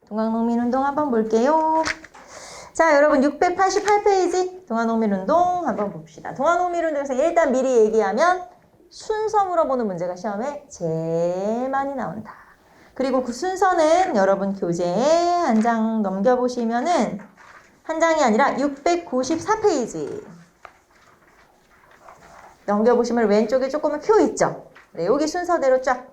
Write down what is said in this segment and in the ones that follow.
동학농민운동 한번 볼게요. 자, 여러분 688페이지 동학농민운동 한번 봅시다. 동학농민운동에서 일단 미리 얘기하면 순서 물어보는 문제가 시험에 제일 많이 나온다. 그리고 그 순서는 여러분 교재에 한 장 넘겨보시면은 한 장이 아니라 694페이지 넘겨보시면 왼쪽에 조금은 표 있죠. 네, 여기 순서대로 쫙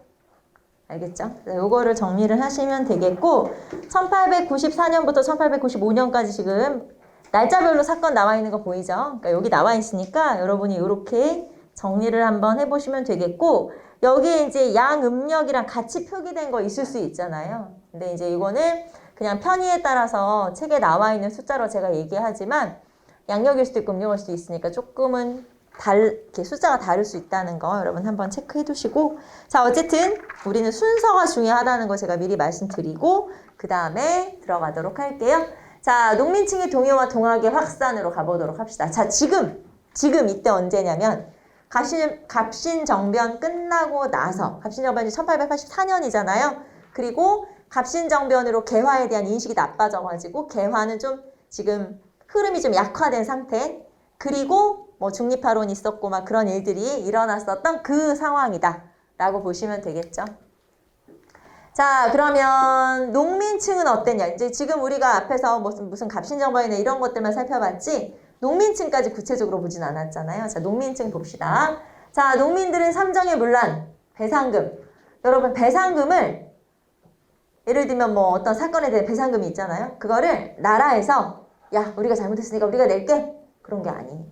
알겠죠? 요거를 정리를 하시면 되겠고 1894년부터 1895년까지 지금 날짜별로 사건 나와 있는 거 보이죠? 그러니까 여기 나와 있으니까 여러분이 이렇게 정리를 한번 해보시면 되겠고 여기에 이제 양음력이랑 같이 표기된 거 있을 수 있잖아요. 근데 이제 이거는 그냥 편의에 따라서 책에 나와 있는 숫자로 제가 얘기하지만 양력일 수도 있고 음력일 수도 있으니까 조금은 이렇게 숫자가 다를 수 있다는 거 여러분 한번 체크해 두시고 자 어쨌든 우리는 순서가 중요하다는 거 제가 미리 말씀드리고 그 다음에 들어가도록 할게요. 자 농민층의 동요와 동학의 확산으로 가보도록 합시다. 자 지금 이때 언제냐면 갑신정변 끝나고 나서 갑신정변이 1884년이잖아요. 그리고 갑신정변으로 개화에 대한 인식이 나빠져가지고 개화는 좀 지금 흐름이 좀 약화된 상태 그리고 뭐 중립화론이 있었고 막 그런 일들이 일어났었던 그 상황이다 라고 보시면 되겠죠. 자 그러면 농민층은 어땠냐 이제 지금 우리가 앞에서 무슨 갑신정변이나 이런 것들만 살펴봤지 농민층까지 구체적으로 보진 않았잖아요. 자 농민층 봅시다. 자 농민들은 삼정의 문란 배상금 여러분 배상금을 예를 들면 뭐 어떤 사건에 대해 배상금이 있잖아요. 그거를 나라에서 야 우리가 잘못했으니까 우리가 낼게 그런 게 아니에요.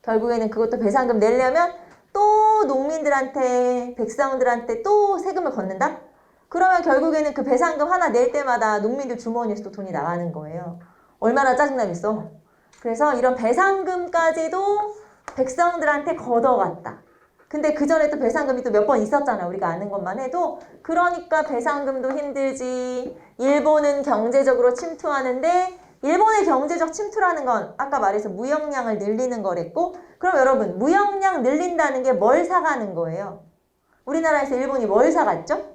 결국에는 그것도 배상금 내려면 또 농민들한테 백성들한테 또 세금을 걷는다? 그러면 결국에는 그 배상금 하나 낼 때마다 농민들 주머니에서 또 돈이 나가는 거예요. 얼마나 짜증나겠어. 그래서 이런 배상금까지도 백성들한테 걷어갔다. 근데 그 전에 또 배상금이 또 몇 번 있었잖아. 우리가 아는 것만 해도. 그러니까 배상금도 힘들지. 일본은 경제적으로 침투하는데 일본의 경제적 침투라는 건 아까 말해서 무역량을 늘리는 거랬고 그럼 여러분 무역량 늘린다는 게 뭘 사가는 거예요? 우리나라에서 일본이 뭘 사갔죠?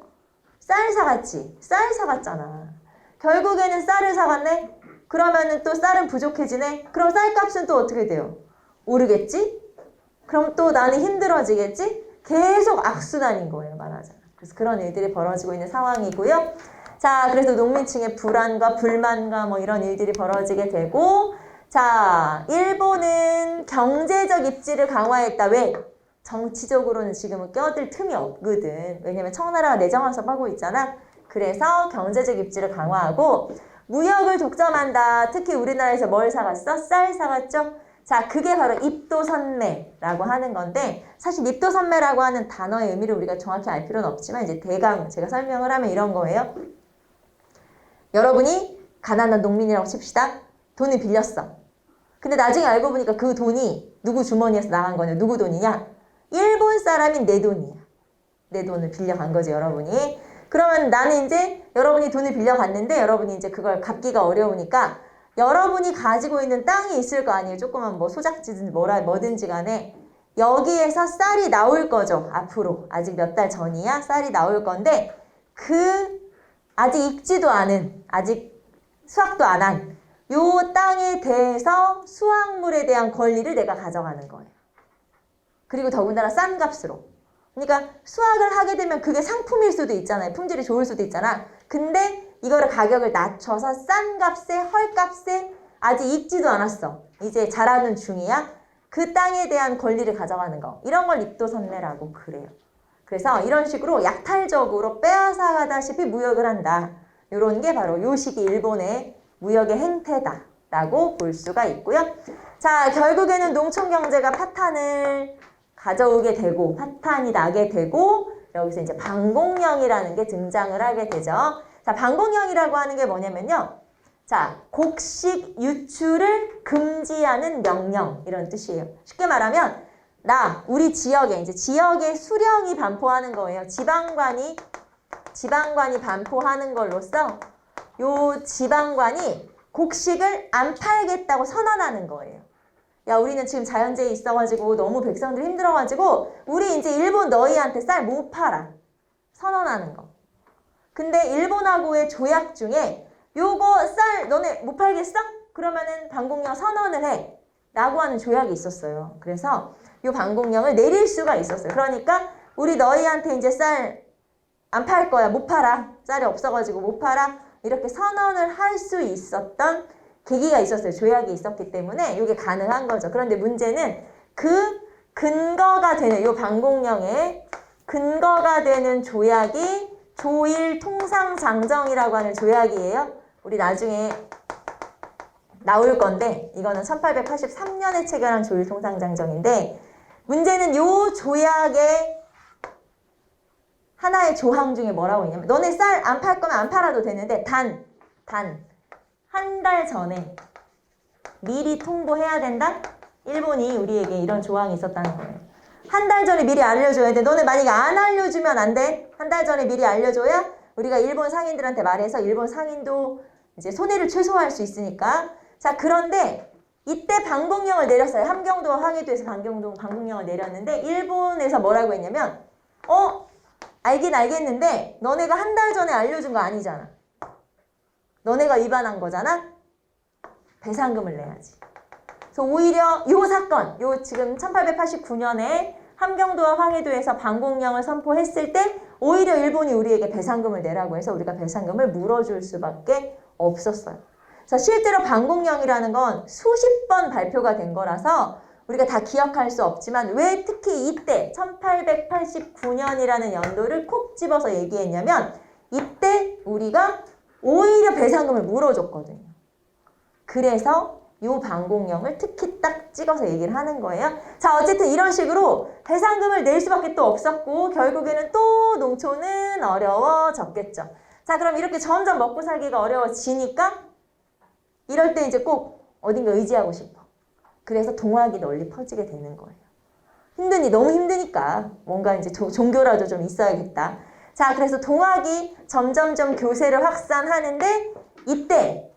쌀 사갔지. 쌀 사갔잖아. 결국에는 쌀을 사갔네? 그러면은 또 쌀은 부족해지네? 그럼 쌀값은 또 어떻게 돼요? 오르겠지? 그럼 또 나는 힘들어지겠지? 계속 악순환인 거예요. 말하자면. 그래서 그런 일들이 벌어지고 있는 상황이고요. 자, 그래서 농민층의 불안과 불만과 뭐 이런 일들이 벌어지게 되고 자, 일본은 경제적 입지를 강화했다. 왜? 정치적으로는 지금은 껴들 틈이 없거든. 왜냐면 청나라가 내정화섭하고 있잖아. 그래서 경제적 입지를 강화하고 무역을 독점한다. 특히 우리나라에서 뭘 사갔어? 쌀 사갔죠? 자, 그게 바로 입도선매라고 하는 건데 사실 입도선매라고 하는 단어의 의미를 우리가 정확히 알 필요는 없지만 이제 대강 제가 설명을 하면 이런 거예요. 여러분이 가난한 농민이라고 칩시다. 돈을 빌렸어. 근데 나중에 알고 보니까 그 돈이 누구 주머니에서 나간 거냐? 누구 돈이냐? 일본 사람인 내 돈이야. 내 돈을 빌려간 거지 여러분이. 그러면 나는 이제 여러분이 돈을 빌려갔는데 여러분이 이제 그걸 갚기가 어려우니까 여러분이 가지고 있는 땅이 있을 거 아니에요. 조그만 뭐 소작지든 뭐든지 간에 여기에서 쌀이 나올 거죠. 앞으로. 아직 몇 달 전이야. 쌀이 나올 건데 아직 익지도 않은 아직 수확도 안 한 요 땅에 대해서 수확물에 대한 권리를 내가 가져가는 거예요. 그리고 더군다나 싼 값으로. 그러니까 수확을 하게 되면 그게 상품일 수도 있잖아요. 품질이 좋을 수도 있잖아. 근데 이거를 가격을 낮춰서 싼 값에 헐값에 아직 익지도 않았어. 이제 자라는 중이야. 그 땅에 대한 권리를 가져가는 거. 이런 걸 입도선매라고 그래요. 그래서 이런 식으로 약탈적으로 빼앗아가다시피 무역을 한다. 이런 게 바로 요 시기 일본의 무역의 행태다라고 볼 수가 있고요. 자, 결국에는 농촌경제가 파탄을 가져오게 되고 파탄이 나게 되고 여기서 이제 방공령이라는 게 등장을 하게 되죠. 자, 방공령이라고 하는 게 뭐냐면요. 자, 곡식 유출을 금지하는 명령 이런 뜻이에요. 쉽게 말하면 우리 지역에 이제 지역의 수령이 반포하는 거예요. 지방관이 반포하는 걸로써 요 지방관이 곡식을 안 팔겠다고 선언하는 거예요. 야, 우리는 지금 자연재해 있어가지고 너무 백성들 힘들어가지고 우리 이제 일본 너희한테 쌀 못 팔아. 선언하는 거. 근데 일본하고의 조약 중에 요거 쌀 너네 못 팔겠어? 그러면은 방공령 선언을 해. 라고 하는 조약이 있었어요. 그래서 요 방공령을 내릴 수가 있었어요. 그러니까 우리 너희한테 이제 쌀 안 팔 거야. 못 팔아. 쌀이 없어가지고 못 팔아. 이렇게 선언을 할 수 있었던 계기가 있었어요. 조약이 있었기 때문에 이게 가능한 거죠. 그런데 문제는 그 근거가 되는 요 방공령의 근거가 되는 조약이 조일 통상장정이라고 하는 조약이에요. 우리 나중에 나올 건데 이거는 1883년에 체결한 조일 통상장정인데 문제는 요 조약의 하나의 조항 중에 뭐라고 있냐면 너네 쌀 안 팔 거면 안 팔아도 되는데 단 한 달 전에 미리 통보해야 된다? 일본이 우리에게 이런 조항이 있었다는 거예요. 한 달 전에 미리 알려줘야 돼. 너네 만약에 안 알려주면 안 돼. 한 달 전에 미리 알려줘야 우리가 일본 상인들한테 말해서 일본 상인도 이제 손해를 최소화할 수 있으니까. 자, 그런데 이때 방공령을 내렸어요. 함경도와 황해도에서 방공령을 내렸는데 일본에서 뭐라고 했냐면 알긴 알겠는데 너네가 한 달 전에 알려준 거 아니잖아. 너네가 위반한 거잖아. 배상금을 내야지. 그래서 오히려 요 사건, 요 지금 1889년에 함경도와 황해도에서 방공령을 선포했을 때 오히려 일본이 우리에게 배상금을 내라고 해서 우리가 배상금을 물어줄 수밖에 없었어요. 그래서 실제로 방공령이라는 건 수십 번 발표가 된 거라서 우리가 다 기억할 수 없지만 왜 특히 이때 1889년이라는 연도를 콕 집어서 얘기했냐면 이때 우리가 오히려 배상금을 물어줬거든요. 그래서 이 방공령을 특히 딱 찍어서 얘기를 하는 거예요. 자, 어쨌든 이런 식으로 배상금을 낼 수밖에 또 없었고 결국에는 또 농촌은 어려워졌겠죠. 자, 그럼 이렇게 점점 먹고 살기가 어려워지니까 이럴 때 이제 꼭 어딘가 의지하고 싶어. 그래서 동학이 널리 퍼지게 되는 거예요. 너무 힘드니까 뭔가 이제 종교라도 좀 있어야겠다. 자, 그래서 동학이 점점점 교세를 확산하는데 이때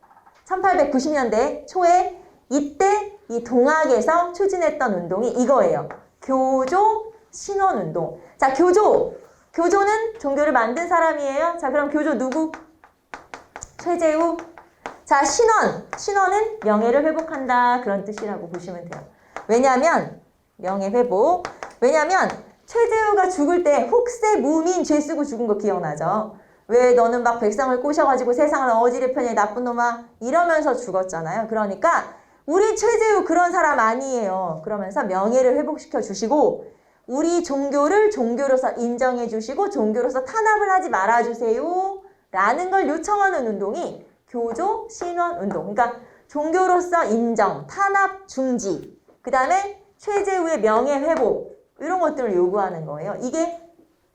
1890년대 초에 이때 이 동학에서 추진했던 운동이 이거예요. 교조 신원운동. 자, 교조는 종교를 만든 사람이에요. 자, 그럼 교조 누구? 최재우. 자, 신원은 명예를 회복한다. 그런 뜻이라고 보시면 돼요. 왜냐하면 명예회복. 왜냐하면 최재우가 죽을 때 혹세 무민 죄 쓰고 죽은 거 기억나죠? 왜 너는 막 백성을 꼬셔가지고 세상을 어지럽히냐 나쁜 놈아 이러면서 죽었잖아요. 그러니까 우리 최재우 그런 사람 아니에요. 그러면서 명예를 회복시켜 주시고 우리 종교를 종교로서 인정해 주시고 종교로서 탄압을 하지 말아주세요. 라는 걸 요청하는 운동이 교조 신원 운동. 그러니까 종교로서 인정, 탄압 중지, 그 다음에 최재우의 명예 회복 이런 것들을 요구하는 거예요. 이게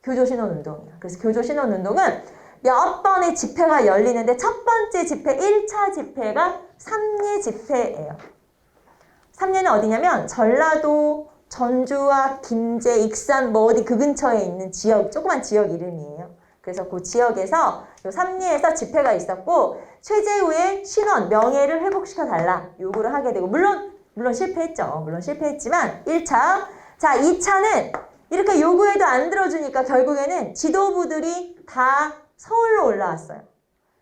교조 신원 운동이에요. 그래서 교조 신원 운동은 몇 번의 집회가 열리는데 첫 번째 집회 1차 집회가 삼례 집회예요. 삼례는 어디냐면 전라도 전주와 김제, 익산 뭐 어디 그 근처에 있는 지역, 조그만 지역 이름이에요. 그래서 그 지역에서 요 삼리에서 집회가 있었고 최재우의 신원, 명예를 회복시켜 달라 요구를 하게 되고 물론 실패했죠. 물론 실패했지만 1차. 자, 2차는 이렇게 요구해도 안 들어주니까 결국에는 지도부들이 다 서울로 올라왔어요.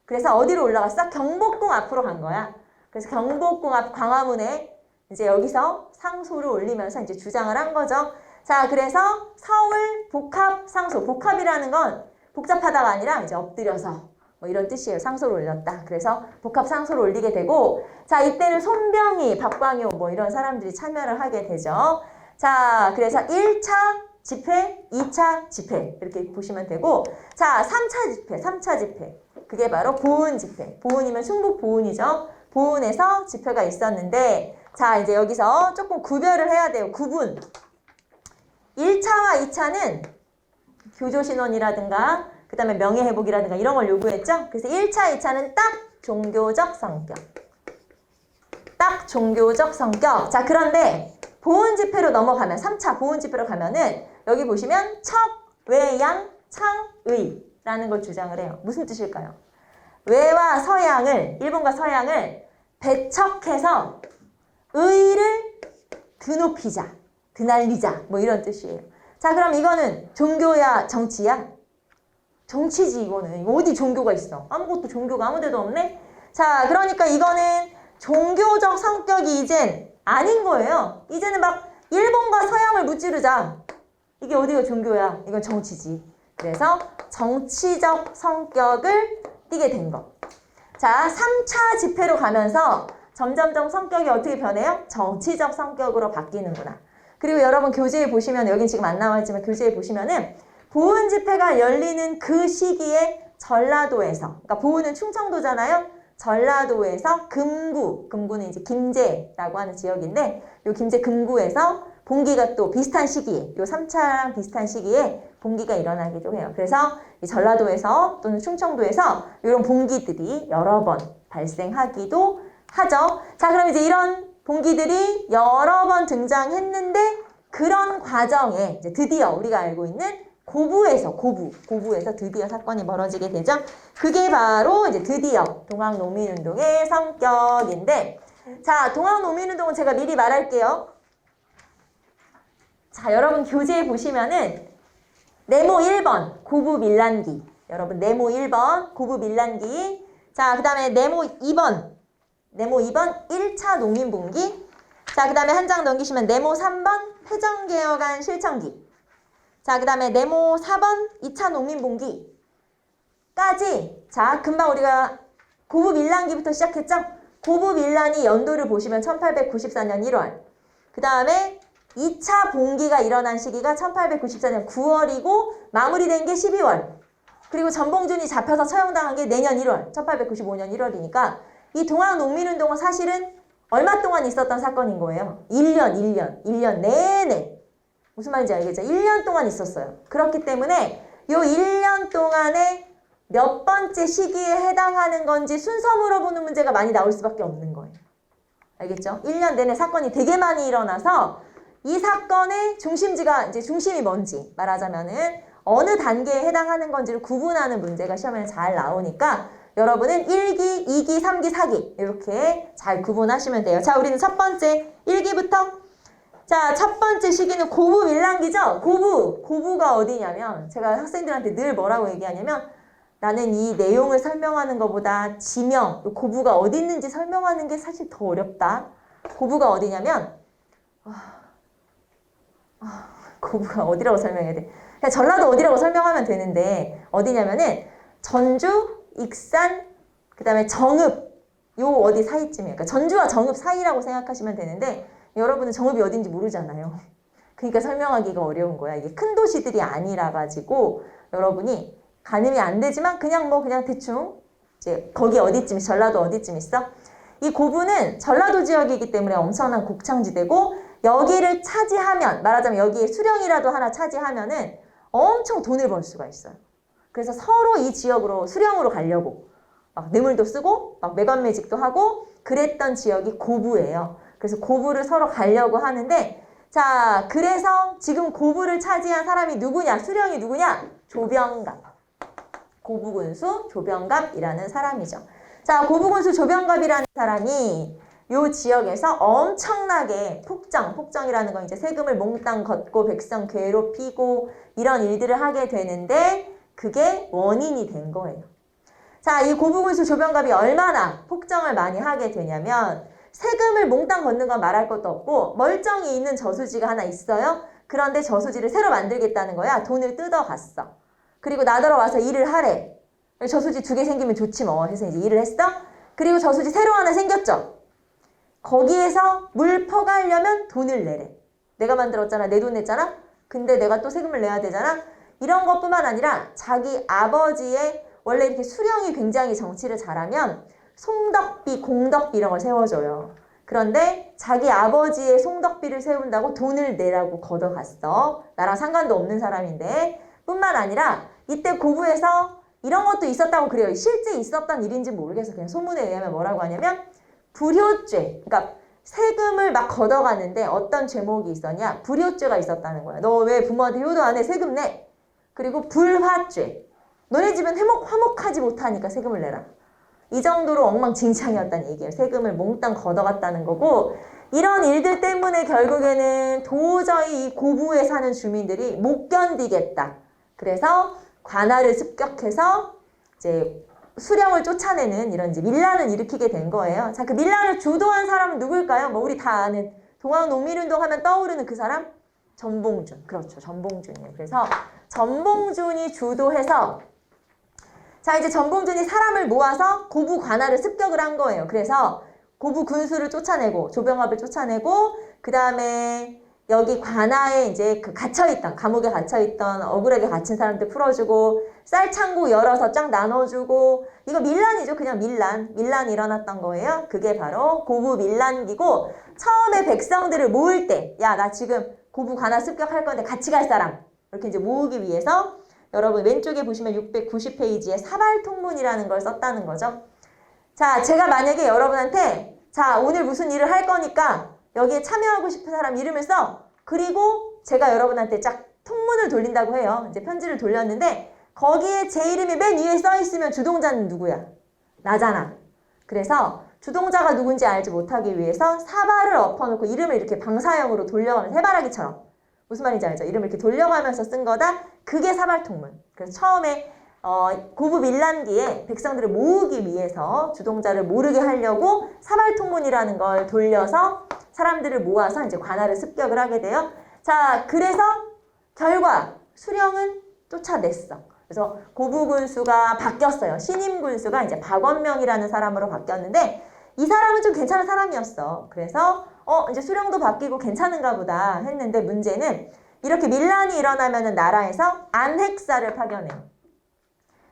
그래서 어디로 올라갔어? 경복궁 앞으로 간 거야. 그래서 경복궁 앞 광화문에 이제 여기서 상소를 올리면서 이제 주장을 한 거죠. 자, 그래서 서울 복합 상소. 복합이라는 건 복잡하다가 아니라 이제 엎드려서 뭐 이런 뜻이에요. 상소를 올렸다. 그래서 복합 상소를 올리게 되고 자, 이때는 손병희, 박광효 뭐 이런 사람들이 참여를 하게 되죠. 자, 그래서 1차 집회, 2차 집회 이렇게 보시면 되고 자, 3차 집회. 그게 바로 보은 집회. 보은이면 충북 보은이죠. 보은에서 집회가 있었는데 자, 이제 여기서 조금 구별을 해야 돼요. 구분. 1차와 2차는 교조신원이라든가 그 다음에 명예회복이라든가 이런 걸 요구했죠. 그래서 1차, 2차는 딱 종교적 성격. 딱 종교적 성격. 자, 그런데 보은 집회로 넘어가면 3차 보은 집회로 가면은 여기 보시면 척, 외, 양, 창, 의라는 걸 주장을 해요. 무슨 뜻일까요? 외와 서양을, 일본과 서양을 배척해서 의를 드높이자, 드날리자 뭐 이런 뜻이에요. 자, 그럼 이거는 종교야 정치야? 정치지 이거는. 어디 종교가 있어? 아무것도 종교가 아무 데도 없네? 자, 그러니까 이거는 종교적 성격이 이젠 아닌 거예요. 이제는 막 일본과 서양을 무찌르자. 이게 어디가 종교야? 이건 정치지. 그래서 정치적 성격을 띠게 된 거. 자, 3차 집회로 가면서 점점점 성격이 어떻게 변해요? 정치적 성격으로 바뀌는구나. 그리고 여러분 교재에 보시면, 여긴 지금 안 나와 있지만 교재에 보시면은 보은 집회가 열리는 그 시기에 전라도에서, 그러니까 보은은 충청도잖아요. 전라도에서 금구는 이제 김제라고 하는 지역인데, 요 김제 금구에서 봉기가 또 비슷한 시기에, 요 3차랑 비슷한 시기에 봉기가 일어나기도 해요. 그래서 이 전라도에서 또는 충청도에서 이런 봉기들이 여러 번 발생하기도 하죠. 자, 그럼 이제 이런 봉기들이 여러 번 등장했는데, 그런 과정에 이제 드디어 우리가 알고 있는 고부에서 드디어 사건이 벌어지게 되죠. 그게 바로 이제 드디어 동학농민운동의 성격인데, 자, 동학농민운동은 제가 미리 말할게요. 자, 여러분 교재에 보시면은 네모 1번 고부 밀란기, 여러분 네모 1번 고부 밀란기, 자, 그 다음에 네모 2번 1차 농민봉기, 자, 그 다음에 한 장 넘기시면 네모 3번 회정개혁안 실천기, 자, 그 다음에 네모 4번 2차 농민봉기까지. 자, 금방 우리가 고부 밀란기부터 시작했죠? 고부 밀란이 연도를 보시면 1894년 1월, 그 다음에 2차 봉기가 일어난 시기가 1894년 9월이고 마무리된 게 12월, 그리고 전봉준이 잡혀서 처형당한 게 내년 1월, 1895년 1월이니까 이 동학농민운동은 사실은 얼마 동안 있었던 사건인 거예요. 1년 내내. 무슨 말인지 알겠죠? 1년 동안 있었어요. 그렇기 때문에 요 1년 동안에 몇 번째 시기에 해당하는 건지 순서 물어보는 문제가 많이 나올 수밖에 없는 거예요. 알겠죠? 1년 내내 사건이 되게 많이 일어나서 이 사건의 중심지가, 이제 중심이 뭔지 말하자면은 어느 단계에 해당하는 건지를 구분하는 문제가 시험에 잘 나오니까 여러분은 1기, 2기, 3기, 4기 이렇게 잘 구분하시면 돼요. 자, 우리는 첫 번째 1기부터. 자, 첫 번째 시기는 고부 밀란기죠? 고부가 어디냐면, 제가 학생들한테 늘 뭐라고 얘기하냐면, 나는 이 내용을 설명하는 것보다 지명, 고부가 어디 있는지 설명하는 게 사실 더 어렵다. 고부가 어디냐면, 고부가 어디라고 설명해야 돼? 그냥 전라도 어디라고 설명하면 되는데, 어디냐면은 전주, 익산, 그 다음에 정읍, 요 어디 사이쯤이에요. 그러니까 전주와 정읍 사이라고 생각하시면 되는데, 여러분은 정읍이 어딘지 모르잖아요. 그러니까 설명하기가 어려운 거야. 이게 큰 도시들이 아니라 가지고 여러분이 가늠이 안 되지만 그냥 대충 이제 거기 어디쯤, 전라도 어디쯤 있어? 이 고부는 전라도 지역이기 때문에 엄청난 곡창지대고, 여기를 차지하면, 말하자면 여기에 수령이라도 하나 차지하면은 엄청 돈을 벌 수가 있어요. 그래서 서로 이 지역으로 수령으로 가려고 막 뇌물도 쓰고 막 매관매직도 하고 그랬던 지역이 고부예요. 그래서 고부를 서로 가려고 하는데, 자, 그래서 지금 고부를 차지한 사람이 누구냐? 수령이 누구냐? 조병갑. 고부군수 조병갑이라는 사람이죠. 자, 고부군수 조병갑이라는 사람이 요 지역에서 엄청나게 폭정이라는 건 이제 세금을 몽땅 걷고 백성 괴롭히고 이런 일들을 하게 되는데, 그게 원인이 된 거예요. 자, 이 고부군수 조병갑이 얼마나 폭정을 많이 하게 되냐면, 세금을 몽땅 걷는 건 말할 것도 없고 멀쩡히 있는 저수지가 하나 있어요. 그런데 저수지를 새로 만들겠다는 거야. 돈을 뜯어갔어. 그리고 나더러 와서 일을 하래. 저수지 2개 생기면 좋지 뭐 해서 이제 일을 했어. 그리고 저수지 새로 하나 생겼죠. 거기에서 물 퍼가려면 돈을 내래. 내가 만들었잖아. 내 돈 냈잖아. 근데 내가 또 세금을 내야 되잖아. 이런 것뿐만 아니라 자기 아버지의, 원래 이렇게 수령이 굉장히 정치를 잘하면 송덕비, 공덕비 이런 걸 세워줘요. 그런데 자기 아버지의 송덕비를 세운다고 돈을 내라고 걷어갔어. 나랑 상관도 없는 사람인데. 뿐만 아니라 이때 고부에서 이런 것도 있었다고 그래요. 실제 있었던 일인지 모르겠어. 그냥 소문에 의하면 뭐라고 하냐면 불효죄. 그러니까 세금을 막 걷어가는데 어떤 죄목이 있었냐? 불효죄가 있었다는 거야. 너 왜 부모한테 효도 안 해? 세금 내. 그리고 불화죄. 너네 집은 화목하지 못하니까 세금을 내라. 이 정도로 엉망진창이었다는 얘기예요. 세금을 몽땅 걷어갔다는 거고, 이런 일들 때문에 결국에는 도저히 이 고부에 사는 주민들이 못 견디겠다. 그래서 관할을 습격해서 이제 수령을 쫓아내는 이런 이제 밀란을 일으키게 된 거예요. 자, 그 밀란을 주도한 사람은 누굴까요? 뭐 우리 다 아는 동학농민운동 하면 떠오르는 그 사람? 전봉준. 그렇죠. 전봉준이에요. 그래서 전봉준이 주도해서 자, 이제 전봉준이 사람을 모아서 고부 관할을 습격을 한 거예요. 그래서 고부 군수를 쫓아내고 조병합을 쫓아내고 그 다음에 여기 관아에 이제 그 갇혀있던 감옥에 갇혀있던 억울하게 갇힌 사람들 풀어주고 쌀창고 열어서 쫙 나눠주고 이거 밀란이죠. 그냥 밀란이 일어났던 거예요. 그게 바로 고부 밀란기고 처음에 백성들을 모을 때 야, 나 지금 고부 관아 습격할 건데 같이 갈 사람 이렇게 이제 모으기 위해서 여러분 왼쪽에 보시면 690페이지에 사발통문이라는 걸 썼다는 거죠. 자, 제가 만약에 여러분한테 자, 오늘 무슨 일을 할 거니까 여기에 참여하고 싶은 사람 이름을 써. 그리고 제가 여러분한테 쫙 통문을 돌린다고 해요. 이제 편지를 돌렸는데 거기에 제 이름이 맨 위에 써 있으면 주동자는 누구야? 나잖아. 그래서 주동자가 누군지 알지 못하기 위해서 사발을 엎어놓고 이름을 이렇게 방사형으로 돌려가면서 해바라기처럼 무슨 말인지 알죠? 이름을 이렇게 돌려가면서 쓴 거다. 그게 사발통문. 그래서 처음에 고부 밀란기에 백성들을 모으기 위해서 주동자를 모르게 하려고 사발통문이라는 걸 돌려서 사람들을 모아서 이제 관할을 습격을 하게 돼요. 자, 그래서 결과 수령은 쫓아냈어. 그래서 고부 군수가 바뀌었어요. 신임 군수가 이제 박원명이라는 사람으로 바뀌었는데 이 사람은 좀 괜찮은 사람이었어. 그래서 이제 수령도 바뀌고 괜찮은가 보다 했는데 문제는 이렇게 밀란이 일어나면은 나라에서 안핵사를 파견해요.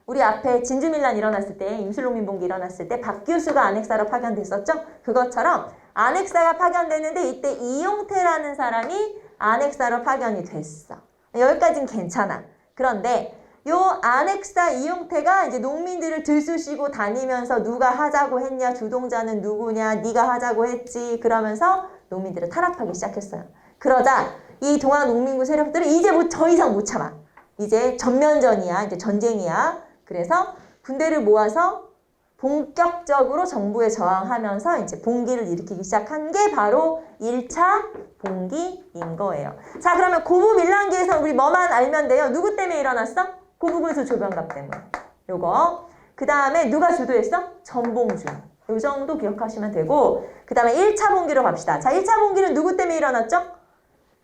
우리 앞에 진주밀란 일어났을 때, 임술농민봉기 일어났을 때 박규수가 안핵사로 파견됐었죠? 그것처럼 안핵사가 파견됐는데 이때 이용태라는 사람이 안핵사로 파견이 됐어. 여기까지는 괜찮아. 그런데 요 안핵사 이용태가 이제 농민들을 들쑤시고 다니면서 누가 하자고 했냐, 주동자는 누구냐, 네가 하자고 했지 그러면서 농민들을 탄압하기 시작했어요. 그러자 이 동학농민군 세력들은 이제 뭐 더 이상 못 참아. 이제 전면전이야. 이제 전쟁이야. 그래서 군대를 모아서 본격적으로 정부에 저항하면서 이제 봉기를 일으키기 시작한 게 바로 1차 봉기인 거예요. 자, 그러면 고부 밀란기에서 우리 뭐만 알면 돼요? 누구 때문에 일어났어? 고부군수 조병갑 때문에. 요거. 그 다음에 누가 주도했어? 전봉준. 요 정도 기억하시면 되고 그 다음에 1차 봉기로 갑시다. 자, 1차 봉기는 누구 때문에 일어났죠?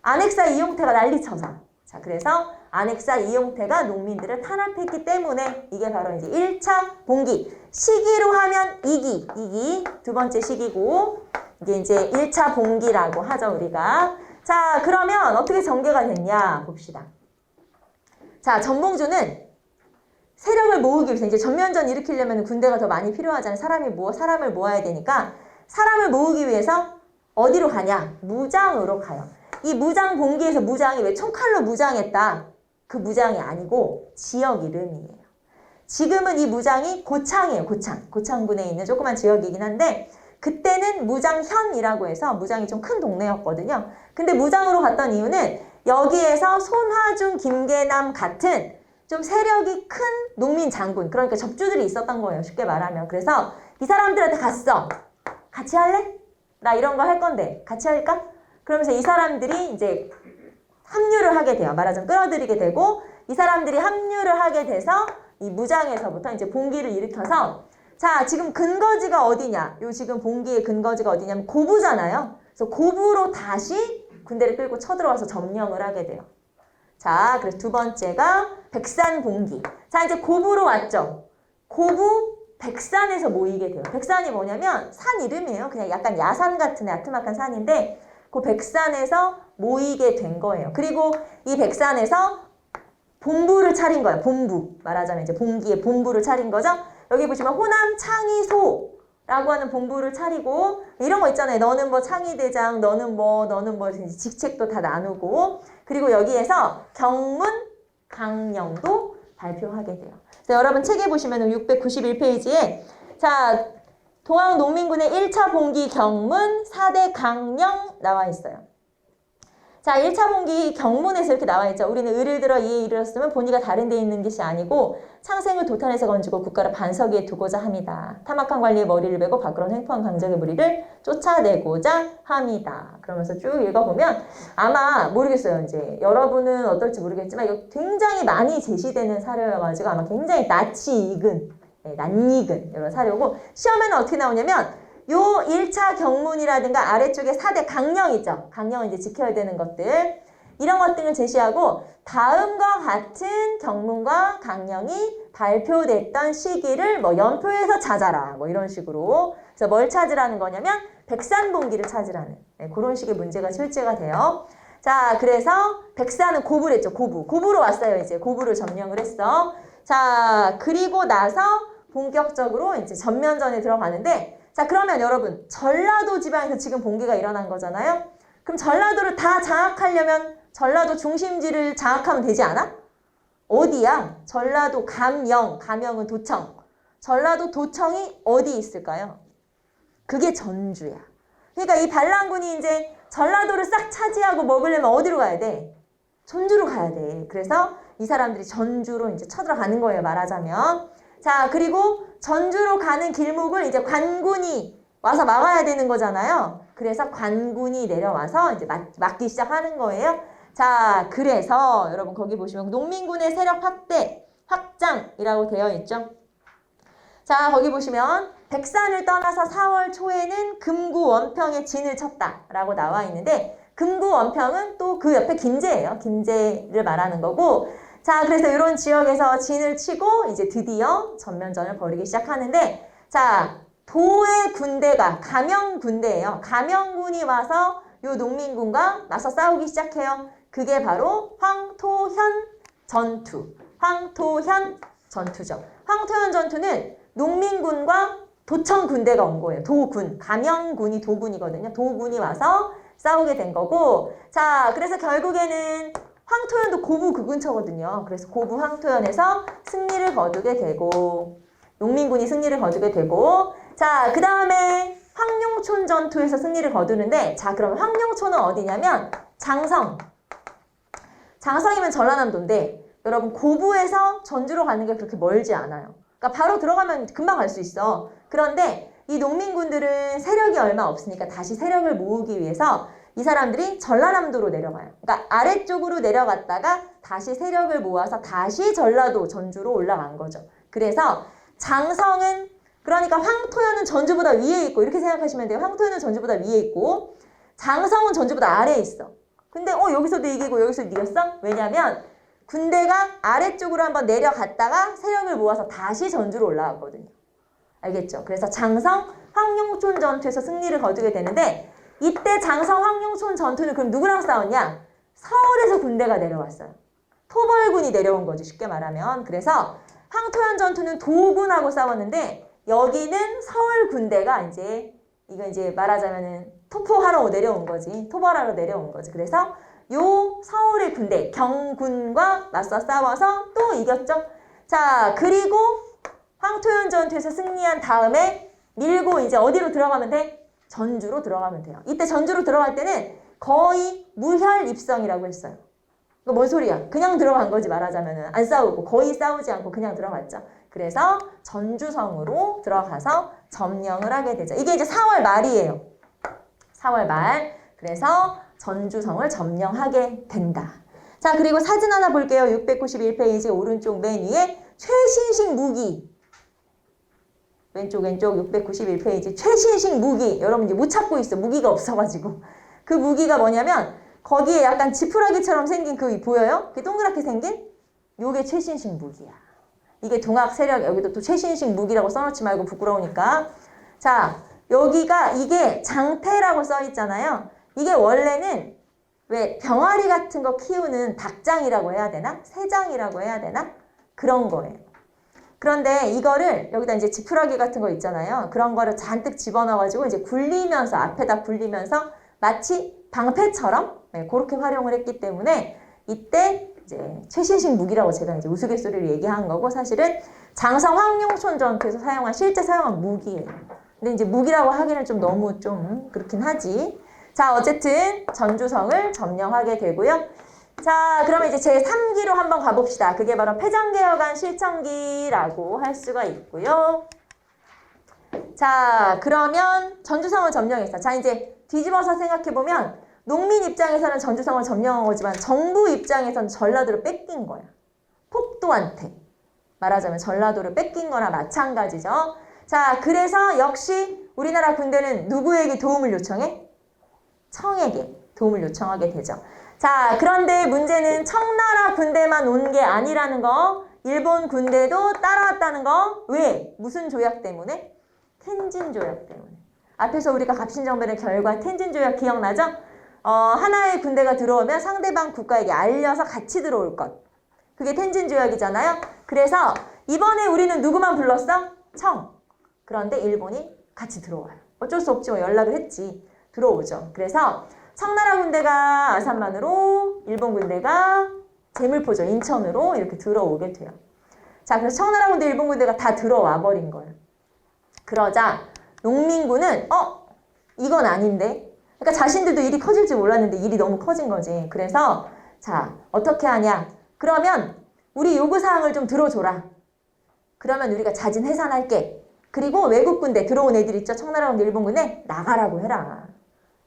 안핵사 이용태가 난리쳐서. 자, 그래서 안핵사 이용태가 농민들을 탄압했기 때문에 이게 바로 이제 1차 봉기. 시기로 하면 2기 두 번째 시기고 이게 이제 1차 봉기라고 하죠, 우리가. 자, 그러면 어떻게 전개가 됐냐 봅시다. 자, 전봉준은 세력을 모으기 위해서 이제 전면전 일으키려면 군대가 더 많이 필요하잖아요. 사람을 모아야 되니까 사람을 모으기 위해서 어디로 가냐? 무장으로 가요. 이 무장 봉기에서 무장이 왜 총칼로 무장했다? 그 무장이 아니고 지역 이름이에요. 지금은 이 무장이 고창이에요. 고창군에 있는 조그만 지역이긴 한데 그때는 무장현이라고 해서 무장이 좀 큰 동네였거든요. 근데 무장으로 갔던 이유는 여기에서 손화중, 김계남 같은 좀 세력이 큰 농민 장군, 그러니까 접주들이 있었던 거예요. 쉽게 말하면. 그래서 이 사람들한테 갔어. 같이 할래? 나 이런 거 할 건데 같이 할까? 그러면서 이 사람들이 이제 합류를 하게 돼요. 말하자면 끌어들이게 되고 이 사람들이 합류를 하게 돼서 이 무장에서부터 이제 봉기를 일으켜서 자, 지금 근거지가 어디냐? 요 지금 봉기의 근거지가 어디냐면 고부잖아요. 그래서 고부로 다시 군대를 끌고 쳐들어와서 점령을 하게 돼요. 자, 그래서 두 번째가 백산 봉기. 자, 이제 고부로 왔죠. 고부 백산에서 모이게 돼요. 백산이 뭐냐면 산 이름이에요. 그냥 약간 야산 같은 야트막한 산인데 그 백산에서 모이게 된 거예요. 그리고 이 백산에서 본부를 차린 거예요. 본부. 말하자면 이제 봉기의 본부를 차린 거죠. 여기 보시면 호남 창의소라고 하는 본부를 차리고 이런 거 있잖아요. 너는 뭐 창의대장, 너는 뭐 직책도 다 나누고 그리고 여기에서 경문 강령도 발표하게 돼요. 그래서 여러분 책에 보시면 691페이지에 자, 동학농민군의 1차 봉기 경문 4대 강령 나와 있어요. 자, 1차 봉기 경문에서 이렇게 나와 있죠. 우리는 의를 들어 이에 이르렀으면 본의가 다른 데 있는 것이 아니고 창생을 도탄에서 건지고 국가를 반석 위에 두고자 합니다. 탐악한 관리의 머리를 베고 밖으로 횡포한 강적의 무리를 쫓아내고자 합니다. 그러면서 쭉 읽어보면 아마 모르겠어요. 이제 여러분은 어떨지 모르겠지만 이거 굉장히 많이 제시되는 사례여가지고 아마 굉장히 낯이 익은 네, 낯익은 이런 사료고 시험에는 어떻게 나오냐면 요 1차 경문이라든가 아래쪽에 4대 강령이죠. 강령은 이제 지켜야 되는 것들 이런 것들을 제시하고 다음과 같은 경문과 강령이 발표됐던 시기를 뭐 연표에서 찾아라 뭐 이런 식으로 그래서 뭘 찾으라는 거냐면 백산봉기를 찾으라는 네, 그런 식의 문제가 출제가 돼요. 자 그래서 백산은 고부랬죠. 고부로 왔어요. 이제 고부를 점령을 했어. 자 그리고 나서 본격적으로 이제 전면전에 들어가는데 자 그러면 여러분 전라도 지방에서 지금 봉기가 일어난 거잖아요. 그럼 전라도를 다 장악하려면 전라도 중심지를 장악하면 되지 않아? 어디야? 전라도 감영은 도청. 전라도 도청이 어디 있을까요? 그게 전주야. 그러니까 이 반란군이 이제 전라도를 싹 차지하고 먹으려면 어디로 가야 돼? 전주로 가야 돼. 그래서 이 사람들이 전주로 이제 쳐들어가는 거예요, 말하자면. 자, 그리고 전주로 가는 길목을 이제 관군이 와서 막아야 되는 거잖아요. 그래서 관군이 내려와서 이제 막기 시작하는 거예요. 자, 그래서 여러분 거기 보시면 농민군의 세력 확장이라고 되어 있죠. 자, 거기 보시면 백산을 떠나서 4월 초에는 금구 원평에 진을 쳤다라고 나와 있는데 금구 원평은 또 그 옆에 김제예요. 김제를 말하는 거고 자, 그래서 이런 지역에서 진을 치고 이제 드디어 전면전을 벌이기 시작하는데 자, 도의 군대가 감영군대예요. 감영군이 와서 요 농민군과 맞서 싸우기 시작해요. 그게 바로 황토현 전투. 황토현 전투죠. 황토현 전투는 농민군과 도청 군대가 온 거예요. 도군. 감영군이 도군이거든요. 도군이 와서 싸우게 된 거고 자, 그래서 결국에는 황토현도 고부 그 근처거든요. 그래서 고부 황토현에서 승리를 거두게 되고 농민군이 승리를 거두게 되고 자, 그 다음에 황룡촌 전투에서 승리를 거두는데 자, 그럼 황룡촌은 어디냐면 장성. 장성이면 전라남도인데 여러분 고부에서 전주로 가는 게 그렇게 멀지 않아요. 그러니까 바로 들어가면 금방 갈 수 있어. 그런데 이 농민군들은 세력이 얼마 없으니까 다시 세력을 모으기 위해서 이 사람들이 전라남도로 내려가요. 그러니까 아래쪽으로 내려갔다가 다시 세력을 모아서 다시 전라도, 전주로 올라간 거죠. 그래서 장성은 그러니까 황토현은 전주보다 위에 있고 이렇게 생각하시면 돼요. 황토현은 전주보다 위에 있고 장성은 전주보다 아래에 있어. 근데 여기서도 이기고 여기서도 이겼어? 왜냐면 군대가 아래쪽으로 한번 내려갔다가 세력을 모아서 다시 전주로 올라왔거든요. 알겠죠? 그래서 장성, 황룡촌 전투에서 승리를 거두게 되는데 이때 장성, 황룡촌 전투는 그럼 누구랑 싸웠냐? 서울에서 군대가 내려왔어요. 토벌군이 내려온 거지 쉽게 말하면. 그래서 황토현 전투는 도군하고 싸웠는데 여기는 서울 군대가 이제 이거 이제 말하자면은 토포하러 내려온 거지. 토벌하러 내려온 거지. 그래서 요 서울의 군대 경군과 맞서 싸워서 또 이겼죠. 자, 그리고 황토현 전투에서 승리한 다음에 밀고 이제 어디로 들어가면 돼? 전주로 들어가면 돼요. 이때 전주로 들어갈 때는 거의 무혈 입성이라고 했어요. 이거 뭔 소리야? 그냥 들어간 거지 말하자면은 안 싸우고 거의 싸우지 않고 그냥 들어갔죠. 그래서 전주성으로 들어가서 점령을 하게 되죠. 이게 이제 4월 말이에요. 4월 말. 그래서 전주성을 점령하게 된다. 자, 그리고 사진 하나 볼게요. 691페이지 오른쪽 맨 위에 최신식 무기. 왼쪽 691페이지 최신식 무기. 여러분 이제 못 찾고 있어. 무기가 없어가지고. 그 무기가 뭐냐면 거기에 약간 지푸라기처럼 생긴 그 보여요? 그게 동그랗게 생긴? 요게 최신식 무기야. 이게 동학 세력 여기도 또 최신식 무기라고 써놓지 말고 부끄러우니까. 자, 여기가 이게 장태라고 써 있잖아요. 이게 원래는 왜 병아리 같은 거 키우는 닭장이라고 해야 되나? 새장이라고 해야 되나? 그런 거예요. 그런데 이거를 여기다 이제 지푸라기 같은 거 있잖아요. 그런 거를 잔뜩 집어넣어가지고 이제 굴리면서 앞에다 굴리면서 마치 방패처럼 그렇게 활용을 했기 때문에 이때 이제 최신식 무기라고 제가 이제 우스갯소리로 얘기한 거고 사실은 장성 황룡촌 전투에서 실제 사용한 무기예요. 근데 이제 무기라고 하기는 좀 너무 좀 그렇긴 하지. 자, 어쨌든 전주성을 점령하게 되고요. 자, 그러면 이제 제3기로 한번 가봅시다. 그게 바로 패전개혁안 실천기라고 할 수가 있고요. 자, 그러면 전주성을 점령했어. 자, 이제 뒤집어서 생각해보면 농민 입장에서는 전주성을 점령한 거지만 정부 입장에서는 전라도를 뺏긴 거야. 폭도한테. 말하자면 전라도를 뺏긴 거나 마찬가지죠. 자, 그래서 역시 우리나라 군대는 누구에게 도움을 요청해? 청에게 도움을 요청하게 되죠. 자, 그런데 문제는 청나라 군대만 온 게 아니라는 거, 일본 군대도 따라왔다는 거. 왜? 무슨 조약 때문에? 텐진 조약 때문에. 앞에서 우리가 갑신정변의 결과 텐진 조약 기억나죠? 하나의 군대가 들어오면 상대방 국가에게 알려서 같이 들어올 것. 그게 텐진 조약이잖아요. 그래서 이번에 우리는 누구만 불렀어? 청. 그런데 일본이 같이 들어와요. 어쩔 수 없지, 연락을 했지. 들어오죠. 그래서 청나라 군대가 아산만으로, 일본 군대가 제물포죠. 인천으로 이렇게 들어오게 돼요. 자, 그래서 청나라 군대, 일본 군대가 다 들어와 버린 거예요. 그러자 농민군은 이건 아닌데? 그러니까 자신들도 일이 커질지 몰랐는데 일이 너무 커진 거지. 그래서 자, 어떻게 하냐? 그러면 우리 요구사항을 좀 들어줘라. 그러면 우리가 자진 해산할게. 그리고 외국 군대 들어온 애들 있죠? 청나라 군대, 일본 군대 나가라고 해라.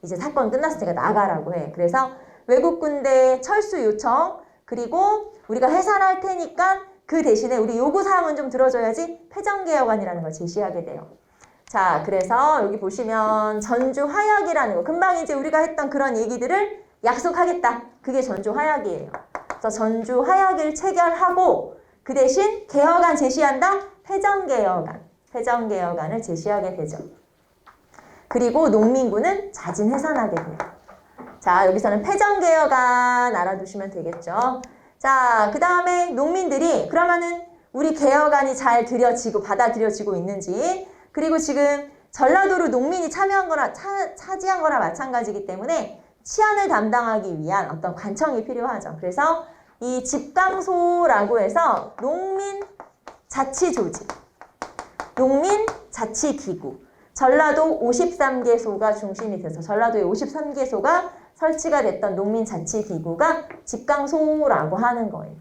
이제 사건 끝났으니까 나가라고 해. 그래서 외국 군대 철수 요청, 그리고 우리가 해산할 테니까 그 대신에 우리 요구사항은 좀 들어줘야지 패전개혁안이라는 걸 제시하게 돼요. 자, 그래서 여기 보시면 전주화약이라는 거, 금방 이제 우리가 했던 그런 얘기들을 약속하겠다. 그게 전주화약이에요. 그래서 전주화약을 체결하고 그 대신 개혁안 제시한다? 패전개혁안을 제시하게 되죠. 그리고 농민군은 자진 해산하게 돼요. 자, 여기서는 패전개혁안 알아두시면 되겠죠. 자, 그 다음에 농민들이 그러면은 우리 개혁안이 잘 받아들여지고 있는지, 그리고 지금 전라도로 농민이 참여한 거나 차지한 거나 마찬가지이기 때문에 치안을 담당하기 위한 어떤 관청이 필요하죠. 그래서 이 집강소라고 해서 농민자치조직, 농민자치기구, 전라도 53개소가 중심이 돼서 전라도에 53개소가 설치가 됐던 농민자치기구가 집강소라고 하는 거예요.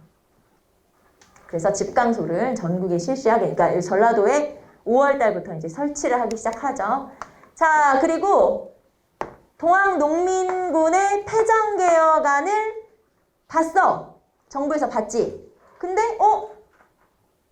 그래서 집강소를 전국에 실시하게, 그러니까 전라도에 5월 달부터 이제 설치를 하기 시작하죠. 자, 그리고 동학농민군의 패전개혁안을 봤어. 정부에서 봤지. 근데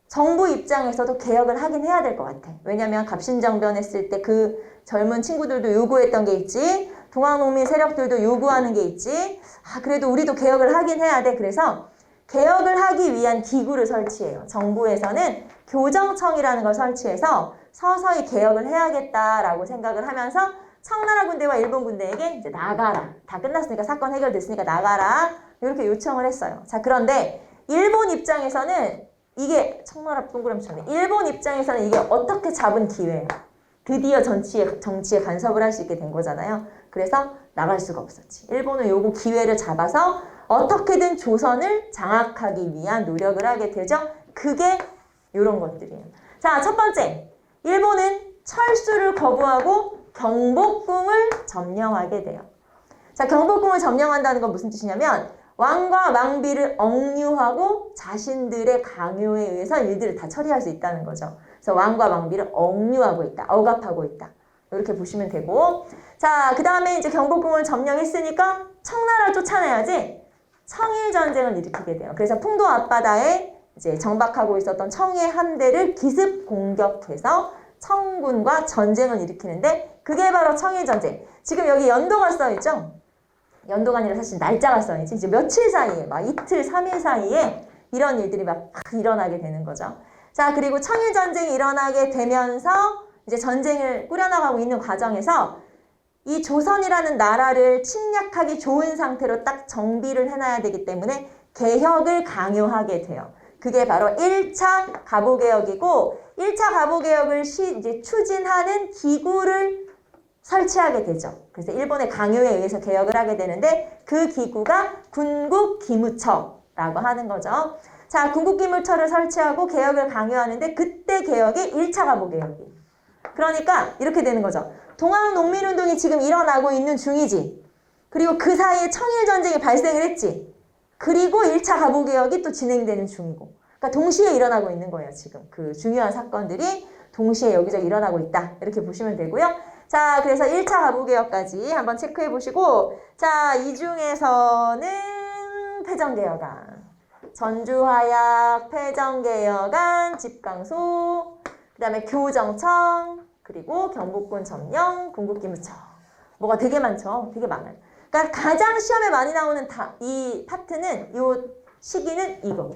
정부 입장에서도 개혁을 하긴 해야 될 것 같아. 왜냐면 갑신정변 했을 때 그 젊은 친구들도 요구했던 게 있지. 동학농민 세력들도 요구하는 게 있지. 그래도 우리도 개혁을 하긴 해야 돼. 그래서 개혁을 하기 위한 기구를 설치해요. 정부에서는 교정청이라는 걸 설치해서 서서히 개혁을 해야겠다라고 생각을 하면서 청나라 군대와 일본 군대에게 이제 나가라. 다 끝났으니까, 사건 해결됐으니까 나가라. 이렇게 요청을 했어요. 자, 그런데 일본 입장에서는 이게 청나라 동그라미처럼 일본 입장에서는 이게 어떻게 잡은 기회예요. 드디어 정치에 간섭을 할 수 있게 된 거잖아요. 그래서 나갈 수가 없었지. 일본은 요거 기회를 잡아서 어떻게든 조선을 장악하기 위한 노력을 하게 되죠. 그게 이런 것들이에요. 자, 첫 번째, 일본은 철수를 거부하고 경복궁을 점령하게 돼요. 자, 경복궁을 점령한다는 건 무슨 뜻이냐면 왕과 왕비를 억류하고 자신들의 강요에 의해서 일들을 다 처리할 수 있다는 거죠. 그래서 왕과 왕비를 억류하고 있다, 억압하고 있다. 이렇게 보시면 되고, 자, 그 다음에 이제 경복궁을 점령했으니까 청나라를 쫓아내야지. 청일전쟁을 일으키게 돼요. 그래서 풍도 앞바다에 이제 정박하고 있었던 청의 함대를 기습 공격해서 청군과 전쟁을 일으키는데, 그게 바로 청일전쟁. 지금 여기 연도가 써있죠? 연도가 아니라 사실 날짜가 써있지. 이제 며칠 사이에, 막 이틀, 3일 사이에 이런 일들이 막 일어나게 되는 거죠. 자, 그리고 청일전쟁이 일어나게 되면서 이제 전쟁을 꾸려나가고 있는 과정에서 이 조선이라는 나라를 침략하기 좋은 상태로 딱 정비를 해놔야 되기 때문에 개혁을 강요하게 돼요. 그게 바로 1차 갑오개혁이고, 1차 갑오개혁을 이제 추진하는 기구를 설치하게 되죠. 그래서 일본의 강요에 의해서 개혁을 하게 되는데, 그 기구가 군국기무처라고 하는 거죠. 자, 군국기무처를 설치하고 개혁을 강요하는데, 그때 개혁이 1차 갑오개혁이에요. 그러니까 이렇게 되는 거죠. 동학농민운동이 지금 일어나고 있는 중이지. 그리고 그 사이에 청일전쟁이 발생을 했지. 그리고 1차 갑오개혁이 또 진행되는 중이고. 그러니까 동시에 일어나고 있는 거예요, 지금. 그 중요한 사건들이 동시에 여기저기 일어나고 있다. 이렇게 보시면 되고요. 자, 그래서 1차 갑오개혁까지 한번 체크해 보시고, 자, 이 중에서는 패전개혁안. 전주화약, 패정개혁안, 집강소, 그 다음에 교정청, 그리고 경복궁 점령, 궁극기무청. 뭐가 되게 많죠. 되게 많아요. 그러니까 가장 시험에 많이 나오는 이 파트는 이 시기는 이거.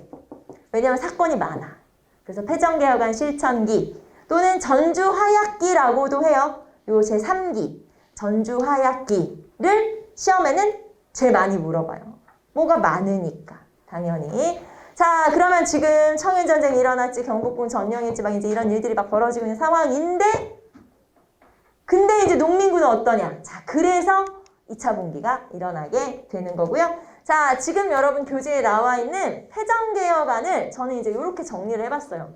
왜냐면 사건이 많아. 그래서 패정개혁안 실천기 또는 전주화약기라고도 해요. 요 제3기 전주화약기를 시험에는 제일 많이 물어봐요. 뭐가 많으니까 당연히. 자, 그러면 지금 청일전쟁이 일어났지, 경복궁 점령했지, 막 이제 이런 일들이 막 벌어지고 있는 상황인데, 근데 이제 농민군은 어떠냐? 자, 그래서 2차 분기가 일어나게 되는 거고요. 자, 지금 여러분 교재에 나와 있는 패정개혁안을 저는 이제 이렇게 정리를 해봤어요.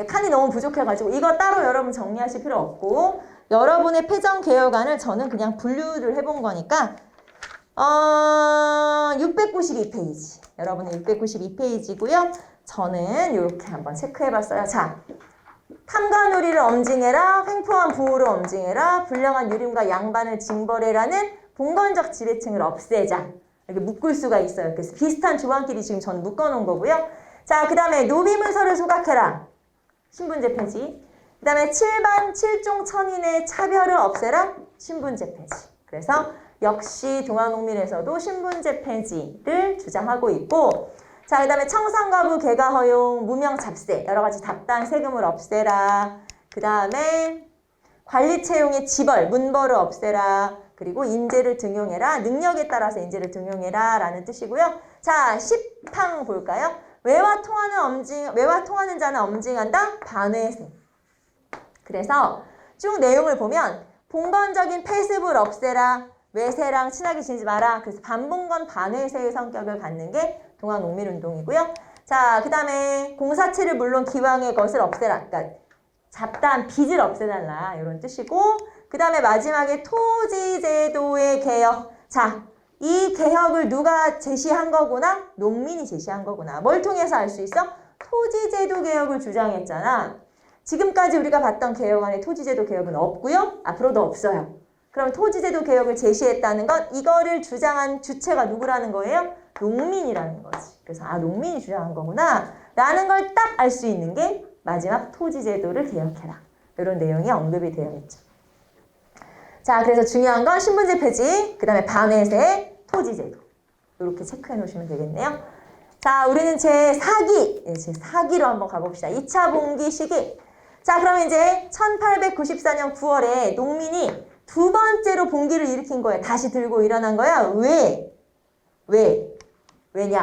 칸이 너무 부족해가지고 이거 따로 여러분 정리하실 필요 없고, 여러분의 패정개혁안을 저는 그냥 분류를 해본 거니까 692페이지. 여러분의 692페이지고요. 저는 이렇게 한번 체크해봤어요. 자, 탐관오리를 엄징해라, 횡포한 부호를 엄징해라, 불량한 유림과 양반을 징벌해라는 봉건적 지배층을 없애자. 이렇게 묶을 수가 있어요. 그래서 비슷한 조항끼리 지금 저는 묶어놓은 거고요. 자, 그 다음에 노비문서를 소각해라. 신분제 폐지. 그 다음에 7반 7종 천인의 차별을 없애라. 신분제 폐지. 그래서 역시 동학농민에서도 신분제 폐지를 주장하고 있고, 자, 그 다음에 청산과부 개가 허용, 무명 잡세, 여러 가지 답단 세금을 없애라. 그 다음에 관리 채용의 지벌, 문벌을 없애라. 그리고 인재를 등용해라. 능력에 따라서 인재를 등용해라. 라는 뜻이고요. 자, 10항 볼까요? 외와 통하는 자는 엄징한다. 반외세. 그래서 쭉 내용을 보면 봉건적인 폐습을 없애라. 외세랑 친하게 지내지 마라. 그래서 반봉건 반외세의 성격을 갖는 게 동학농민운동이고요. 자, 그 다음에 공사체를 물론 기왕의 것을 없애라. 그러니까 잡다한 빚을 없애달라. 이런 뜻이고, 그 다음에 마지막에 토지제도의 개혁. 자, 이 개혁을 누가 제시한 거구나? 농민이 제시한 거구나. 뭘 통해서 알 수 있어? 토지제도 개혁을 주장했잖아. 지금까지 우리가 봤던 개혁안에 토지제도 개혁은 없고요. 앞으로도 없어요. 그럼 토지제도 개혁을 제시했다는 건 이거를 주장한 주체가 누구라는 거예요? 농민이라는 거지. 그래서 아, 농민이 주장한 거구나 라는 걸 딱 알 수 있는 게 마지막 토지제도를 개혁해라. 이런 내용이 언급이 되어 있죠. 자, 그래서 중요한 건 신분제 폐지, 그 다음에 반외세, 토지제도. 이렇게 체크해 놓으시면 되겠네요. 자, 우리는 제4기로 한번 가봅시다. 2차 봉기 시기. 자, 그럼 이제 1894년 9월에 농민이 두 번째로 봉기를 일으킨 거야. 다시 들고 일어난 거야. 왜냐?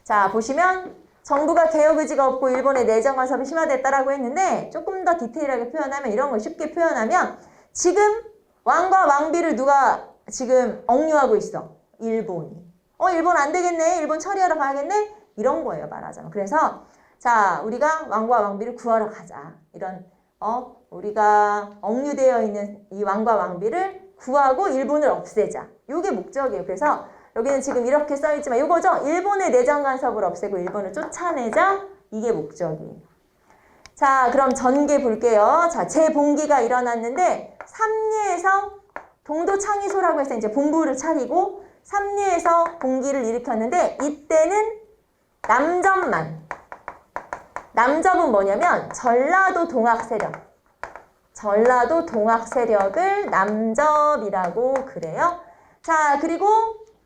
자, 보시면 정부가 개혁 의지가 없고 일본의 내정 간섭이 심화됐다라고 했는데, 조금 더 디테일하게 표현하면, 이런 걸 쉽게 표현하면, 지금 왕과 왕비를 누가 지금 억류하고 있어? 일본이. 일본 안 되겠네. 일본 처리하러 가야겠네. 이런 거예요, 말하자면. 그래서 자, 우리가 왕과 왕비를 구하러 가자. 이런 우리가 억류되어 있는 이 왕과 왕비를 구하고 일본을 없애자. 이게 목적이에요. 그래서 여기는 지금 이렇게 써있지만 이거죠. 일본의 내정 간섭을 없애고 일본을 쫓아내자. 이게 목적이에요. 자, 그럼 전개 볼게요. 자, 재봉기가 일어났는데 삼리에서 동도창의소라고 해서 이제 본부를 차리고 삼리에서 봉기를 일으켰는데, 이때는 남접은 뭐냐면 전라도 동학 세력을 남접이라고 그래요. 자, 그리고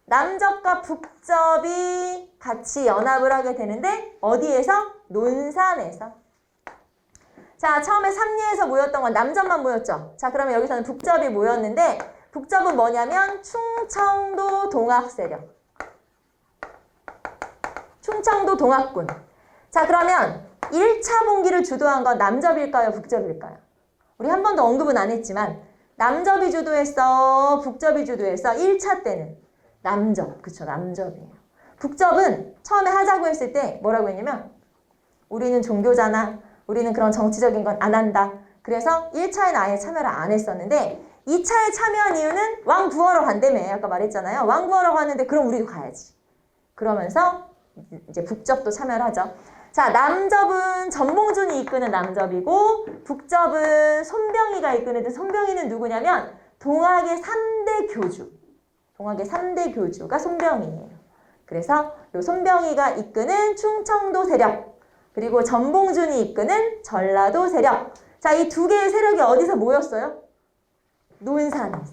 남접과 북접이 같이 연합을 하게 되는데 어디에서? 논산에서. 자, 처음에 삼리에서 모였던 건 남접만 모였죠. 자, 그러면 여기서는 북접이 모였는데, 북접은 뭐냐면 충청도 동학 세력. 충청도 동학군. 자, 그러면 1차 봉기를 주도한 건 남접일까요? 북접일까요? 우리 한 번도 언급은 안 했지만 남접이 주도했어? 북접이 주도했어? 1차 때는 남접. 그쵸, 남접이에요. 북접은 처음에 하자고 했을 때 뭐라고 했냐면, 우리는 종교잖아. 우리는 그런 정치적인 건 안 한다. 그래서 1차에는 아예 참여를 안 했었는데 2차에 참여한 이유는 왕 구하러 간다며. 아까 말했잖아요. 왕 구하러 갔는데 그럼 우리도 가야지. 그러면서 이제 북접도 참여를 하죠. 자, 남접은 전봉준이 이끄는 남접이고, 북접은 손병희가 이끄는, 손병희는 누구냐면 동학의 3대 교주. 동학의 3대 교주가 손병희예요. 그래서 요 손병희가 이끄는 충청도 세력, 그리고 전봉준이 이끄는 전라도 세력. 자, 이 두 개의 세력이 어디서 모였어요? 논산에서.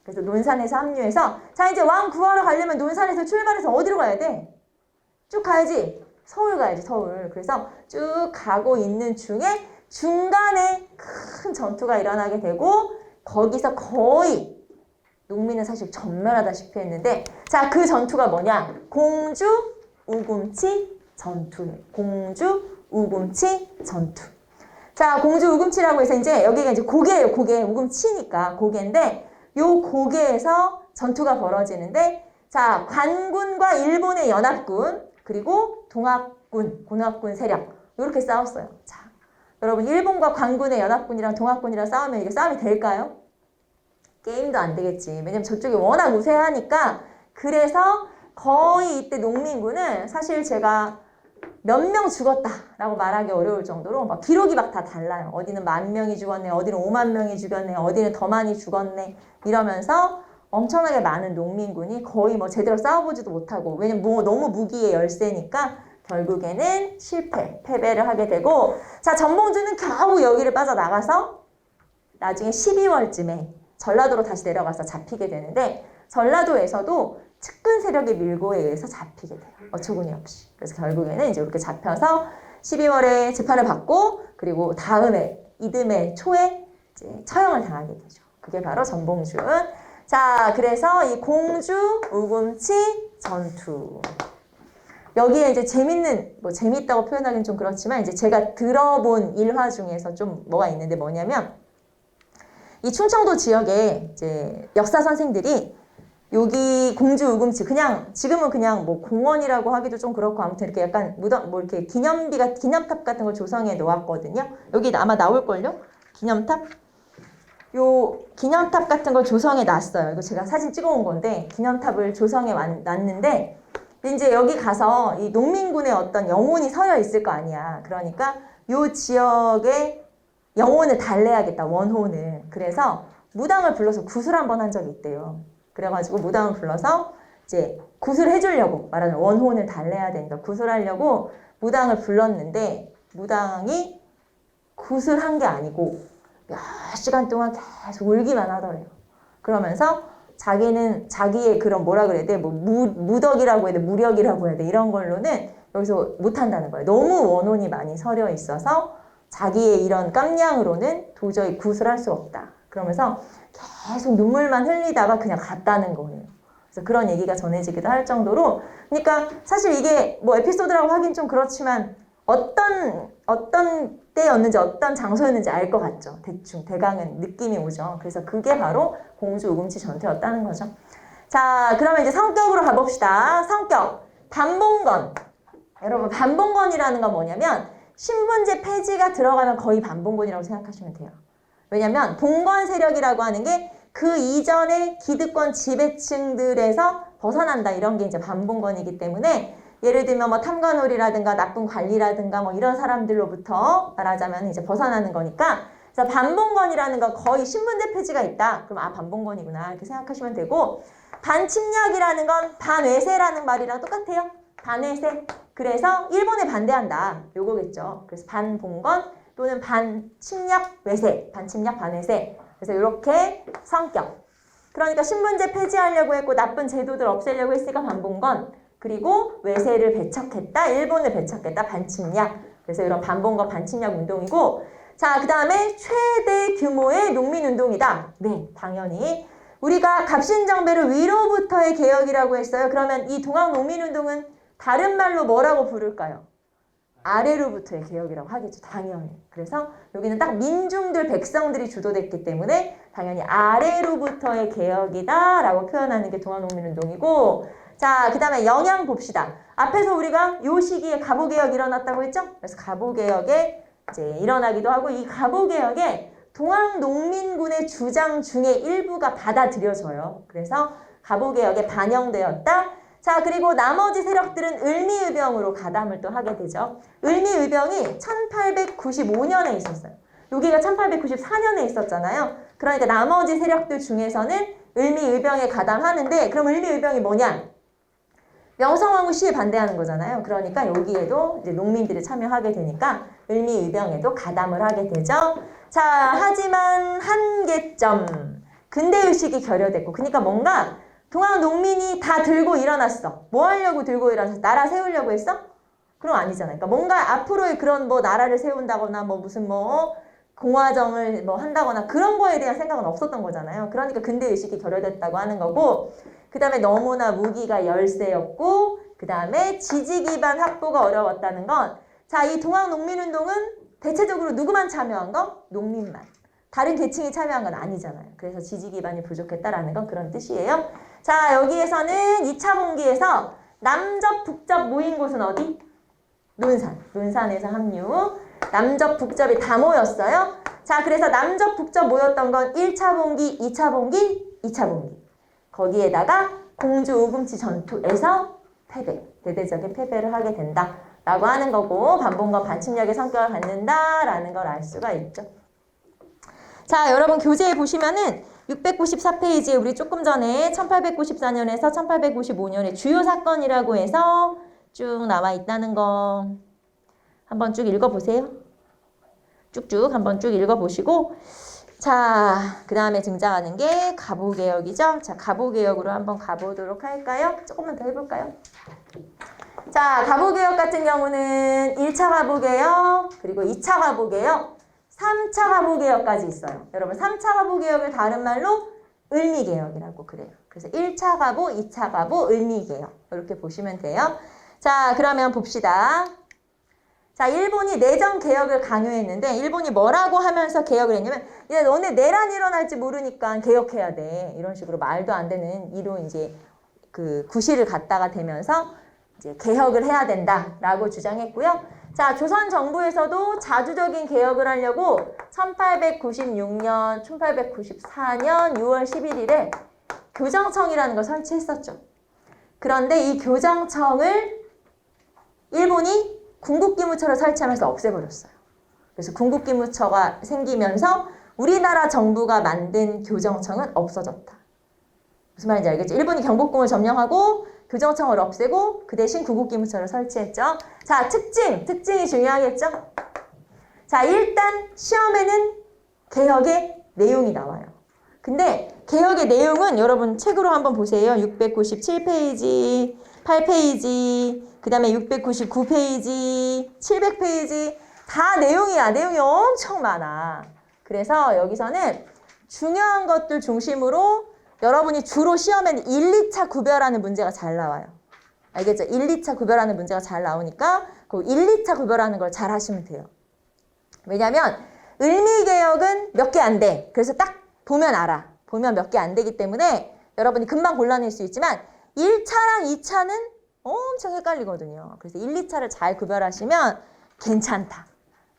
그래서 논산에서 합류해서, 자, 이제 왕 구하러 가려면 논산에서 출발해서 어디로 가야 돼? 쭉 가야지. 서울 가야지, 서울. 그래서 쭉 가고 있는 중에 중간에 큰 전투가 일어나게 되고, 거기서 거의 농민은 사실 전멸하다시피 했는데, 자, 그 전투가 뭐냐? 공주 우금치 전투예요. 공주 우금치 전투. 자, 공주 우금치라고 해서 이제 여기가 이제 고개예요. 고개. 우금치니까 고개인데, 요 고개에서 전투가 벌어지는데, 자, 관군과 일본의 연합군, 그리고 동학군, 공학군 세력, 이렇게 싸웠어요. 자, 여러분, 일본과 관군의 연합군이랑 동학군이랑 싸우면 이게 싸움이 될까요? 게임도 안 되겠지. 왜냐면 저쪽이 워낙 우세하니까. 그래서 거의 이때 농민군은 사실 제가 몇 명 죽었다라고 말하기 어려울 정도로 막 기록이 막 다 달라요. 어디는 10,000명이 죽었네, 어디는 50,000명이 죽었네, 어디는 더 많이 죽었네, 이러면서 엄청나게 많은 농민군이 거의 뭐 제대로 싸워보지도 못하고, 왜냐면 뭐 너무 무기의 열세니까 결국에는 패배를 하게 되고, 자, 전봉준은 겨우 여기를 빠져나가서 나중에 12월쯤에 전라도로 다시 내려가서 잡히게 되는데, 전라도에서도 측근 세력의 밀고에 의해서 잡히게 돼요. 어처구니 없이. 그래서 결국에는 이제 이렇게 잡혀서 12월에 재판을 받고, 그리고 다음에 이듬해 초에 이제 처형을 당하게 되죠. 그게 바로 전봉준. 자, 그래서 이 공주 우금치 전투. 여기에 이제 재밌다고 표현하기는 좀 그렇지만, 이제 제가 들어본 일화 중에서 좀 뭐가 있는데 뭐냐면, 이 충청도 지역에 이제 역사 선생들이 여기 공주 우금치, 그냥 지금은 그냥 뭐 공원이라고 하기도 좀 그렇고, 아무튼 이렇게 약간 무덤, 뭐 이렇게 기념탑 같은 걸 조성해 놓았거든요. 여기 아마 나올걸요? 기념탑? 요 기념탑 같은 걸 조성해 놨어요. 이거 제가 사진 찍어 온 건데, 기념탑을 조성해 놨는데, 이제 여기 가서 이 농민군의 어떤 영혼이 서려 있을 거 아니야. 그러니까 요 지역에 영혼을 달래야겠다, 원혼을. 그래서 무당을 불러서 구슬 한번 한 적이 있대요. 그래가지고 무당을 불러서 이제 구슬 해주려고, 말하는 원혼을 달래야 되니까 구슬하려고 무당을 불렀는데, 무당이 구슬한 게 아니고 몇 시간 동안 계속 울기만 하더래요. 그러면서 자기는 자기의 그런 뭐라 그래야 돼, 뭐 무덕이라고 해야 돼, 무력이라고 해야 돼, 이런 걸로는 여기서 못한다는 거예요. 너무 원혼이 많이 서려 있어서 자기의 이런 깜냥으로는 도저히 구슬할 수 없다. 그러면서 계속 눈물만 흘리다가 그냥 갔다는 거예요. 그래서 그런 얘기가 전해지기도 할 정도로, 그러니까 사실 이게 뭐 에피소드라고 하긴 좀 그렇지만 어떤 때였는지 어떤 장소였는지 알 것 같죠. 대충 대강은 느낌이 오죠. 그래서 그게 바로 공주 우금치 전투였다는 거죠. 자, 그러면 이제 성격으로 가봅시다. 성격. 반봉건. 여러분, 반봉건이라는 건 뭐냐면 신분제 폐지가 들어가면 거의 반봉건이라고 생각하시면 돼요. 왜냐면 봉건 세력이라고 하는 게 그 이전의 기득권 지배층들에서 벗어난다, 이런 게 이제 반봉건이기 때문에, 예를 들면 뭐 탐관오리라든가 나쁜 관리라든가 뭐 이런 사람들로부터 말하자면 이제 벗어나는 거니까, 그래서 반봉건이라는 건 거의 신분제 폐지가 있다. 그럼 아, 반봉건이구나, 이렇게 생각하시면 되고, 반침략이라는 건 반외세라는 말이랑 똑같아요. 반외세. 그래서 일본에 반대한다, 요거겠죠. 그래서 반봉건 또는 반침략 외세, 반침략 반외세. 그래서 이렇게 성격. 그러니까 신분제 폐지하려고 했고 나쁜 제도들 없애려고 했으니까 반봉건, 그리고 외세를 배척했다, 일본을 배척했다, 반침략. 그래서 이런 반봉건 반침략 운동이고, 자, 그 다음에 최대 규모의 농민운동이다. 네, 당연히 우리가 갑신정배를 위로부터의 개혁이라고 했어요. 그러면 이 동학농민운동은 다른 말로 뭐라고 부를까요? 아래로부터의 개혁이라고 하겠죠. 당연히. 그래서 여기는 딱 민중들, 백성들이 주도됐기 때문에 당연히 아래로부터의 개혁이다 라고 표현하는 게 동학농민운동이고, 자, 그 다음에 영향 봅시다. 앞에서 우리가 요 시기에 갑오개혁 일어났다고 했죠? 그래서 갑오개혁에 이제 일어나기도 하고, 이 갑오개혁에 동학농민군의 주장 중에 일부가 받아들여져요. 그래서 갑오개혁에 반영되었다. 자, 그리고 나머지 세력들은 을미의병으로 가담을 또 하게 되죠. 을미의병이 1895년에 있었어요. 여기가 1894년에 있었잖아요. 그러니까 나머지 세력들 중에서는 을미의병에 가담하는데, 그럼 을미의병이 뭐냐? 명성황후 시에 반대하는 거잖아요. 그러니까 여기에도 이제 농민들이 참여하게 되니까 을미의병에도 가담을 하게 되죠. 자, 하지만 한계점. 근대의식이 결여됐고, 그러니까 뭔가 동학 농민이 다 들고 일어났어. 뭐 하려고 들고 일어났어? 나라 세우려고 했어? 그럼 아니잖아요. 그러니까 뭔가 앞으로의 그런 뭐 나라를 세운다거나 뭐 무슨 뭐 공화정을 뭐 한다거나 그런 거에 대한 생각은 없었던 거잖아요. 그러니까 근대의식이 결여됐다고 하는 거고, 그 다음에 너무나 무기가 열세였고, 그 다음에 지지 기반 확보가 어려웠다는 건, 자, 이 동학농민운동은 대체적으로 누구만 참여한 거? 농민만. 다른 계층이 참여한 건 아니잖아요. 그래서 지지 기반이 부족했다라는 건 그런 뜻이에요. 자, 여기에서는 2차 분기에서 남접, 북접 모인 곳은 어디? 논산. 논산에서 합류. 남접, 북접이 다 모였어요. 자, 그래서 남접, 북접 모였던 건 1차 분기, 2차 분기, 2차 분기. 거기에다가 공주 오금치 전투에서 패배, 대대적인 패배를 하게 된다라고 하는 거고, 반봉건 반침략의 성격을 갖는다라는 걸 알 수가 있죠. 자, 여러분 교재에 보시면은 694페이지에 우리 조금 전에 1894년에서 1895년의 주요 사건이라고 해서 쭉 나와 있다는 거 한번 쭉 읽어보세요. 쭉쭉 한번 쭉 읽어보시고, 자, 그 다음에 등장하는 게 가보개혁이죠. 자, 가보개혁으로 한번 가보도록 할까요? 조금만 더 해볼까요? 자, 가보개혁 같은 경우는 1차 가보개혁, 그리고 2차 가보개혁, 3차 가보개혁까지 있어요. 여러분, 3차 가보개혁을 다른 말로 을미개혁이라고 그래요. 그래서 1차 가보, 2차 가보, 을미개혁. 이렇게 보시면 돼요. 자, 그러면 봅시다. 자, 일본이 내정 개혁을 강요했는데 일본이 뭐라고 하면서 개혁을 했냐면, 야, 너네 내란 일어날지 모르니까 개혁해야 돼. 이런 식으로 말도 안 되는 이로 이제 그 구실을 갖다가 대면서 이제 개혁을 해야 된다라고 주장했고요. 자, 조선 정부에서도 자주적인 개혁을 하려고 1896년, 1894년 6월 11일에 교정청이라는 걸 설치했었죠. 그런데 이 교정청을 일본이 군국기무처를 설치하면서 없애버렸어요. 그래서 군국기무처가 생기면서 우리나라 정부가 만든 교정청은 없어졌다. 무슨 말인지 알겠죠? 일본이 경복궁을 점령하고 교정청을 없애고 그 대신 군국기무처를 설치했죠. 자, 특징이 중요하겠죠? 자, 일단 시험에는 개혁의 내용이 나와요. 근데 개혁의 내용은 여러분 책으로 한번 보세요. 697페이지, 8페이지, 그 다음에 699페이지, 700페이지 다 내용이야. 내용이 엄청 많아. 그래서 여기서는 중요한 것들 중심으로 여러분이 주로 시험에는 1, 2차 구별하는 문제가 잘 나와요. 알겠죠? 1, 2차 구별하는 문제가 잘 나오니까 그 1, 2차 구별하는 걸 잘 하시면 돼요. 왜냐면 을미개혁은 몇 개 안 돼. 그래서 딱 보면 알아. 보면 몇 개 안 되기 때문에 여러분이 금방 골라낼 수 있지만 1차랑 2차는 엄청 헷갈리거든요. 그래서 1, 2차를 잘 구별하시면 괜찮다.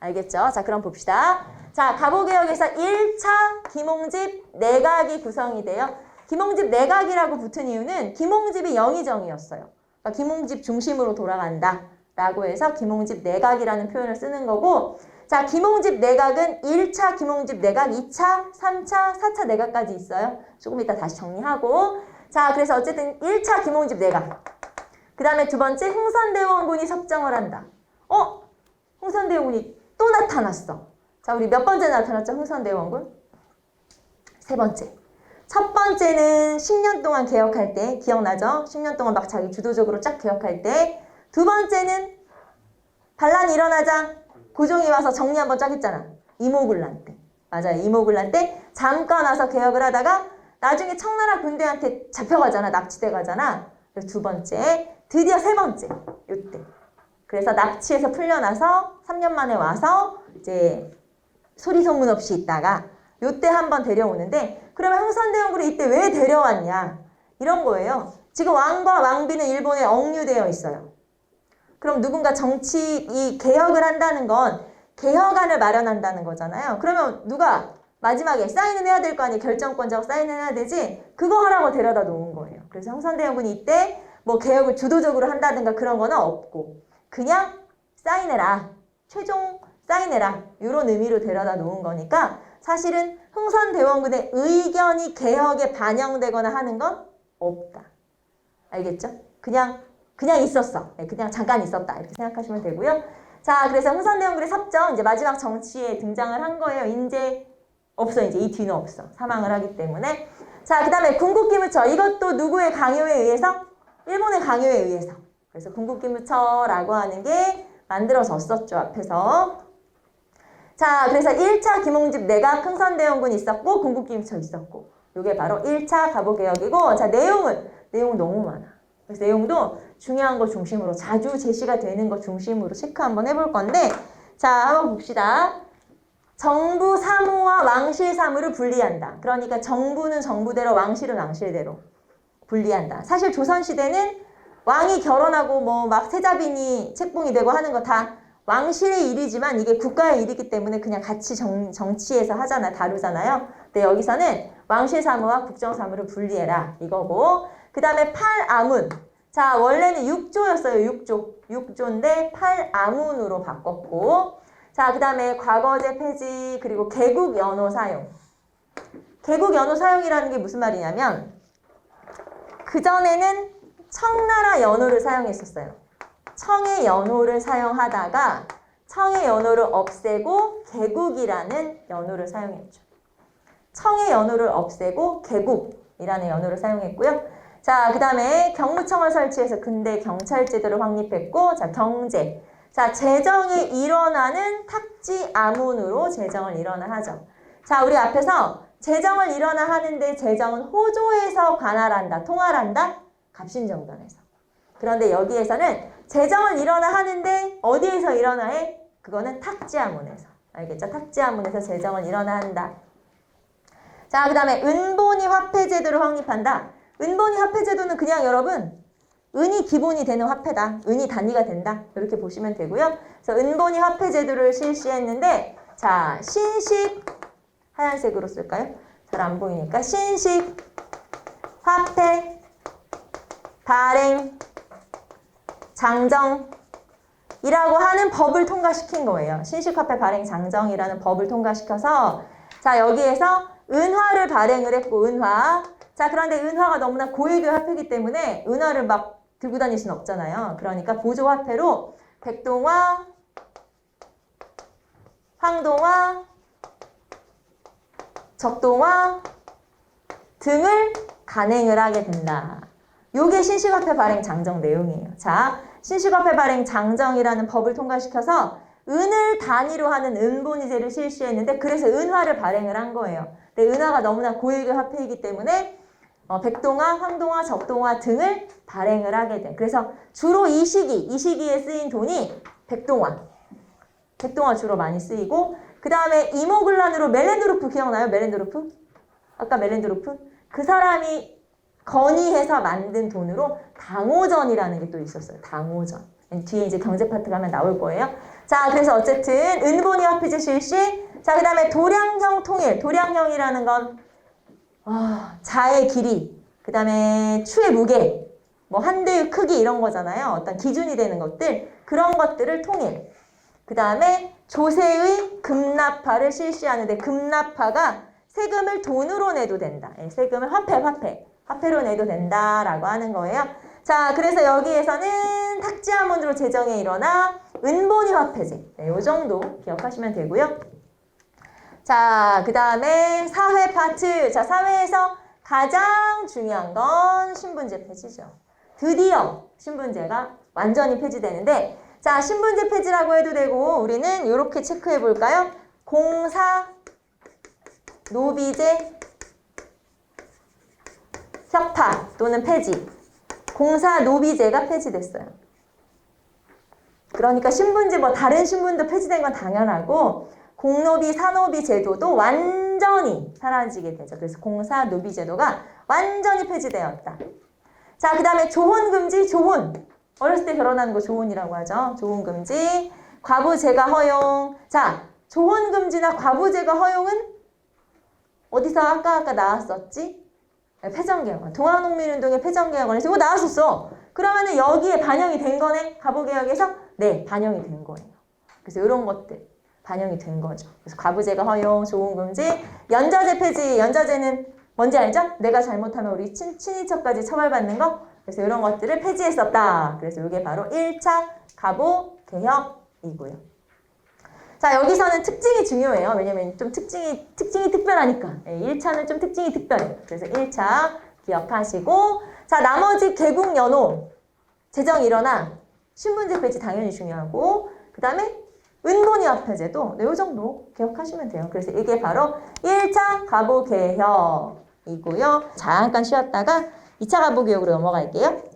알겠죠? 자, 그럼 봅시다. 자, 가보개혁에서 1차 김홍집 내각이 구성이 돼요. 김홍집 내각이라고 붙은 이유는 김홍집이 영의정이었어요. 그러니까 김홍집 중심으로 돌아간다 라고 해서 김홍집 내각이라는 표현을 쓰는 거고, 자, 김홍집 내각은 1차 김홍집 내각, 2차, 3차, 4차 내각까지 있어요. 조금 이따 다시 정리하고. 자, 그래서 어쨌든 1차 김홍집 내각. 그 다음에 두 번째 흥선대원군이 섭정을 한다. 흥선대원군이 또 나타났어. 자, 우리 몇 번째 나타났죠? 흥선대원군? 세 번째. 첫 번째는 10년 동안 개혁할 때, 기억나죠? 10년 동안 막 자기 주도적으로 쫙 개혁할 때. 두 번째는 반란이 일어나자 고종이 와서 정리 한번 쫙 했잖아. 이모군란 때. 맞아요. 이모군란 때 잠깐 와서 개혁을 하다가 나중에 청나라 군대한테 잡혀가잖아. 납치돼 가잖아. 그래서 두 번째. 드디어 세 번째. 요때. 그래서 납치해서 풀려나서 3년 만에 와서 이제 소리 소문 없이 있다가 요때 한번 데려오는데, 그러면 흥선대원군을 이때 왜 데려왔냐? 이런 거예요. 지금 왕과 왕비는 일본에 억류되어 있어요. 그럼 누군가 이 개혁을 한다는 건 개혁안을 마련한다는 거잖아요. 그러면 누가 마지막에 사인을 해야 될 거 아니에요. 결정권자가 사인을 해야 되지. 그거 하라고 데려다 놓은 거예요. 그래서 흥선대원군이 이때 뭐 개혁을 주도적으로 한다든가 그런 거는 없고 그냥 사인해라. 최종 사인해라. 이런 의미로 데려다 놓은 거니까 사실은 흥선대원군의 의견이 개혁에 반영되거나 하는 건 없다. 알겠죠? 그냥 그냥 있었어. 네, 그냥 잠깐 있었다. 이렇게 생각하시면 되고요. 자, 그래서 흥선대원군의 섭정, 이제 마지막 정치에 등장을 한 거예요. 이제 없어. 이제 이 뒤는 없어. 사망을 하기 때문에. 자, 그 다음에 궁극기무처. 이것도 누구의 강요에 의해서? 일본의 강요에 의해서. 그래서 궁극기무처라고 하는 게 만들어졌었죠. 앞에서. 자, 그래서 1차 김홍집 내각 흥선대원군 있었고 궁극기무처 있었고. 이게 바로 1차 갑오개혁이고, 자, 내용은 너무 많아. 그래서 내용도 중요한 거 중심으로 자주 제시가 되는 거 중심으로 체크 한번 해볼 건데, 자, 한번 봅시다. 정부 사무와 왕실 사무를 분리한다. 그러니까 정부는 정부대로, 왕실은 왕실대로 분리한다. 사실 조선시대는 왕이 결혼하고 뭐 막 세자빈이 책봉이 되고 하는 거 다 왕실의 일이지만 이게 국가의 일이기 때문에 그냥 같이 정치에서 하잖아, 다루잖아요. 근데 여기서는 왕실 사무와 국정 사무를 분리해라 이거고, 그 다음에 팔아문. 자, 원래는 6조였어요. 6조인데 팔아문으로 바꿨고, 자, 그 다음에 과거제 폐지, 그리고 개국 연호 사용. 개국 연호 사용이라는 게 무슨 말이냐면 그전에는 청나라 연호를 사용했었어요. 청의 연호를 사용하다가 청의 연호를 없애고 개국이라는 연호를 사용했죠. 청의 연호를 없애고 개국이라는 연호를 사용했고요. 자, 그 다음에 경무청을 설치해서 근대 경찰제도를 확립했고, 자, 경제. 자, 재정이 일원화는 탁지 아문으로 재정을 일원화하죠. 자, 우리 앞에서 재정을 일원화하는데 재정은 호조에서 관할한다, 통할한다? 갑신정변에서. 그런데 여기에서는 재정을 일원화하는데 어디에서 일원화해? 그거는 탁지아문에서. 알겠죠? 탁지아문에서 재정을 일원화한다. 자, 그 다음에 은본위 화폐제도를 확립한다. 은본위 화폐제도는 그냥 여러분 은이 기본이 되는 화폐다. 은이 단위가 된다. 이렇게 보시면 되고요. 그래서 은본위 화폐제도를 실시했는데, 자, 신식 하얀색으로 쓸까요? 잘 안 보이니까 신식 화폐 발행 장정이라고 하는 법을 통과시킨 거예요. 신식화폐 발행 장정이라는 법을 통과시켜서, 자, 여기에서 은화를 발행을 했고, 은화. 자, 그런데 은화가 너무나 고액의 화폐이기 때문에 은화를 막 들고 다닐 수는 없잖아요. 그러니까 보조화폐로 백동화, 황동화, 적동화 등을 간행을 하게 된다. 요게 신식화폐 발행 장정 내용이에요. 자, 신식화폐 발행 장정이라는 법을 통과시켜서 은을 단위로 하는 은본위제를 실시했는데, 그래서 은화를 발행을 한 거예요. 근데 은화가 너무나 고액의 화폐이기 때문에 백동화, 황동화, 적동화 등을 발행을 하게 돼. 그래서 주로 이 시기에 쓰인 돈이 백동화 주로 많이 쓰이고, 그 다음에 이모글란으로 멜렌드로프 기억나요? 멜렌드로프? 아까 멜렌드로프? 그 사람이 건의해서 만든 돈으로 당오전이라는 게 또 있었어요. 당오전. 뒤에 이제 경제 파트 가면 나올 거예요. 자, 그래서 어쨌든 은본위 화폐제 실시. 자, 그 다음에 도량형 통일. 도량형이라는 건 자의 길이, 그 다음에 추의 무게, 뭐 한대의 크기 이런 거잖아요. 어떤 기준이 되는 것들, 그런 것들을 통일. 그 다음에 조세의 급납화를 실시하는데, 급납화가 세금을 돈으로 내도 된다. 세금을 화폐로 내도 된다라고 하는 거예요. 자, 그래서 여기에서는 탁지아문으로 재정에 일어나 은본위 화폐제. 네, 요 정도 기억하시면 되고요. 자, 그 다음에 사회 파트. 자, 사회에서 가장 중요한 건 신분제 폐지죠. 드디어 신분제가 완전히 폐지되는데, 자, 신분제 폐지라고 해도 되고, 우리는 이렇게 체크해 볼까요? 공사, 노비제, 혁파 또는 폐지. 공사, 노비제가 폐지됐어요. 그러니까 신분제 뭐 다른 신분도 폐지된 건 당연하고, 공노비, 사노비 제도도 완전히 사라지게 되죠. 그래서 공사, 노비 제도가 완전히 폐지되었다. 자, 그 다음에 조혼금지, 조혼. 어렸을 때 결혼하는 거 조혼이라고 하죠. 조혼금지, 과부제가 허용. 자, 조혼금지나 과부제가 허용은 어디서 아까 나왔었지? 패전개혁안. 동학농민운동의 패전개혁안에서 이거 나왔었어. 그러면은 여기에 반영이 된 거네? 갑오개혁에서? 네, 반영이 된 거예요. 그래서 이런 것들 반영이 된 거죠. 그래서 과부제가 허용, 조혼금지, 연좌제 폐지. 연좌제는 뭔지 알죠? 내가 잘못하면 우리 친인척까지 처벌받는 거. 그래서 이런 것들을 폐지했었다. 그래서 이게 바로 1차 가보개혁이고요. 자, 여기서는 특징이 중요해요. 왜냐면 좀 특징이 특별하니까. 1차는 좀 특징이 특별해요. 그래서 1차 기억하시고, 자, 나머지 개국 연호, 제정 일어나, 신분제 폐지 당연히 중요하고, 그 다음에 은본위화폐제도 이 정도 기억하시면 돼요. 그래서 이게 바로 1차 가보개혁이고요. 잠깐 쉬었다가 2차 가보개혁으로 넘어갈게요.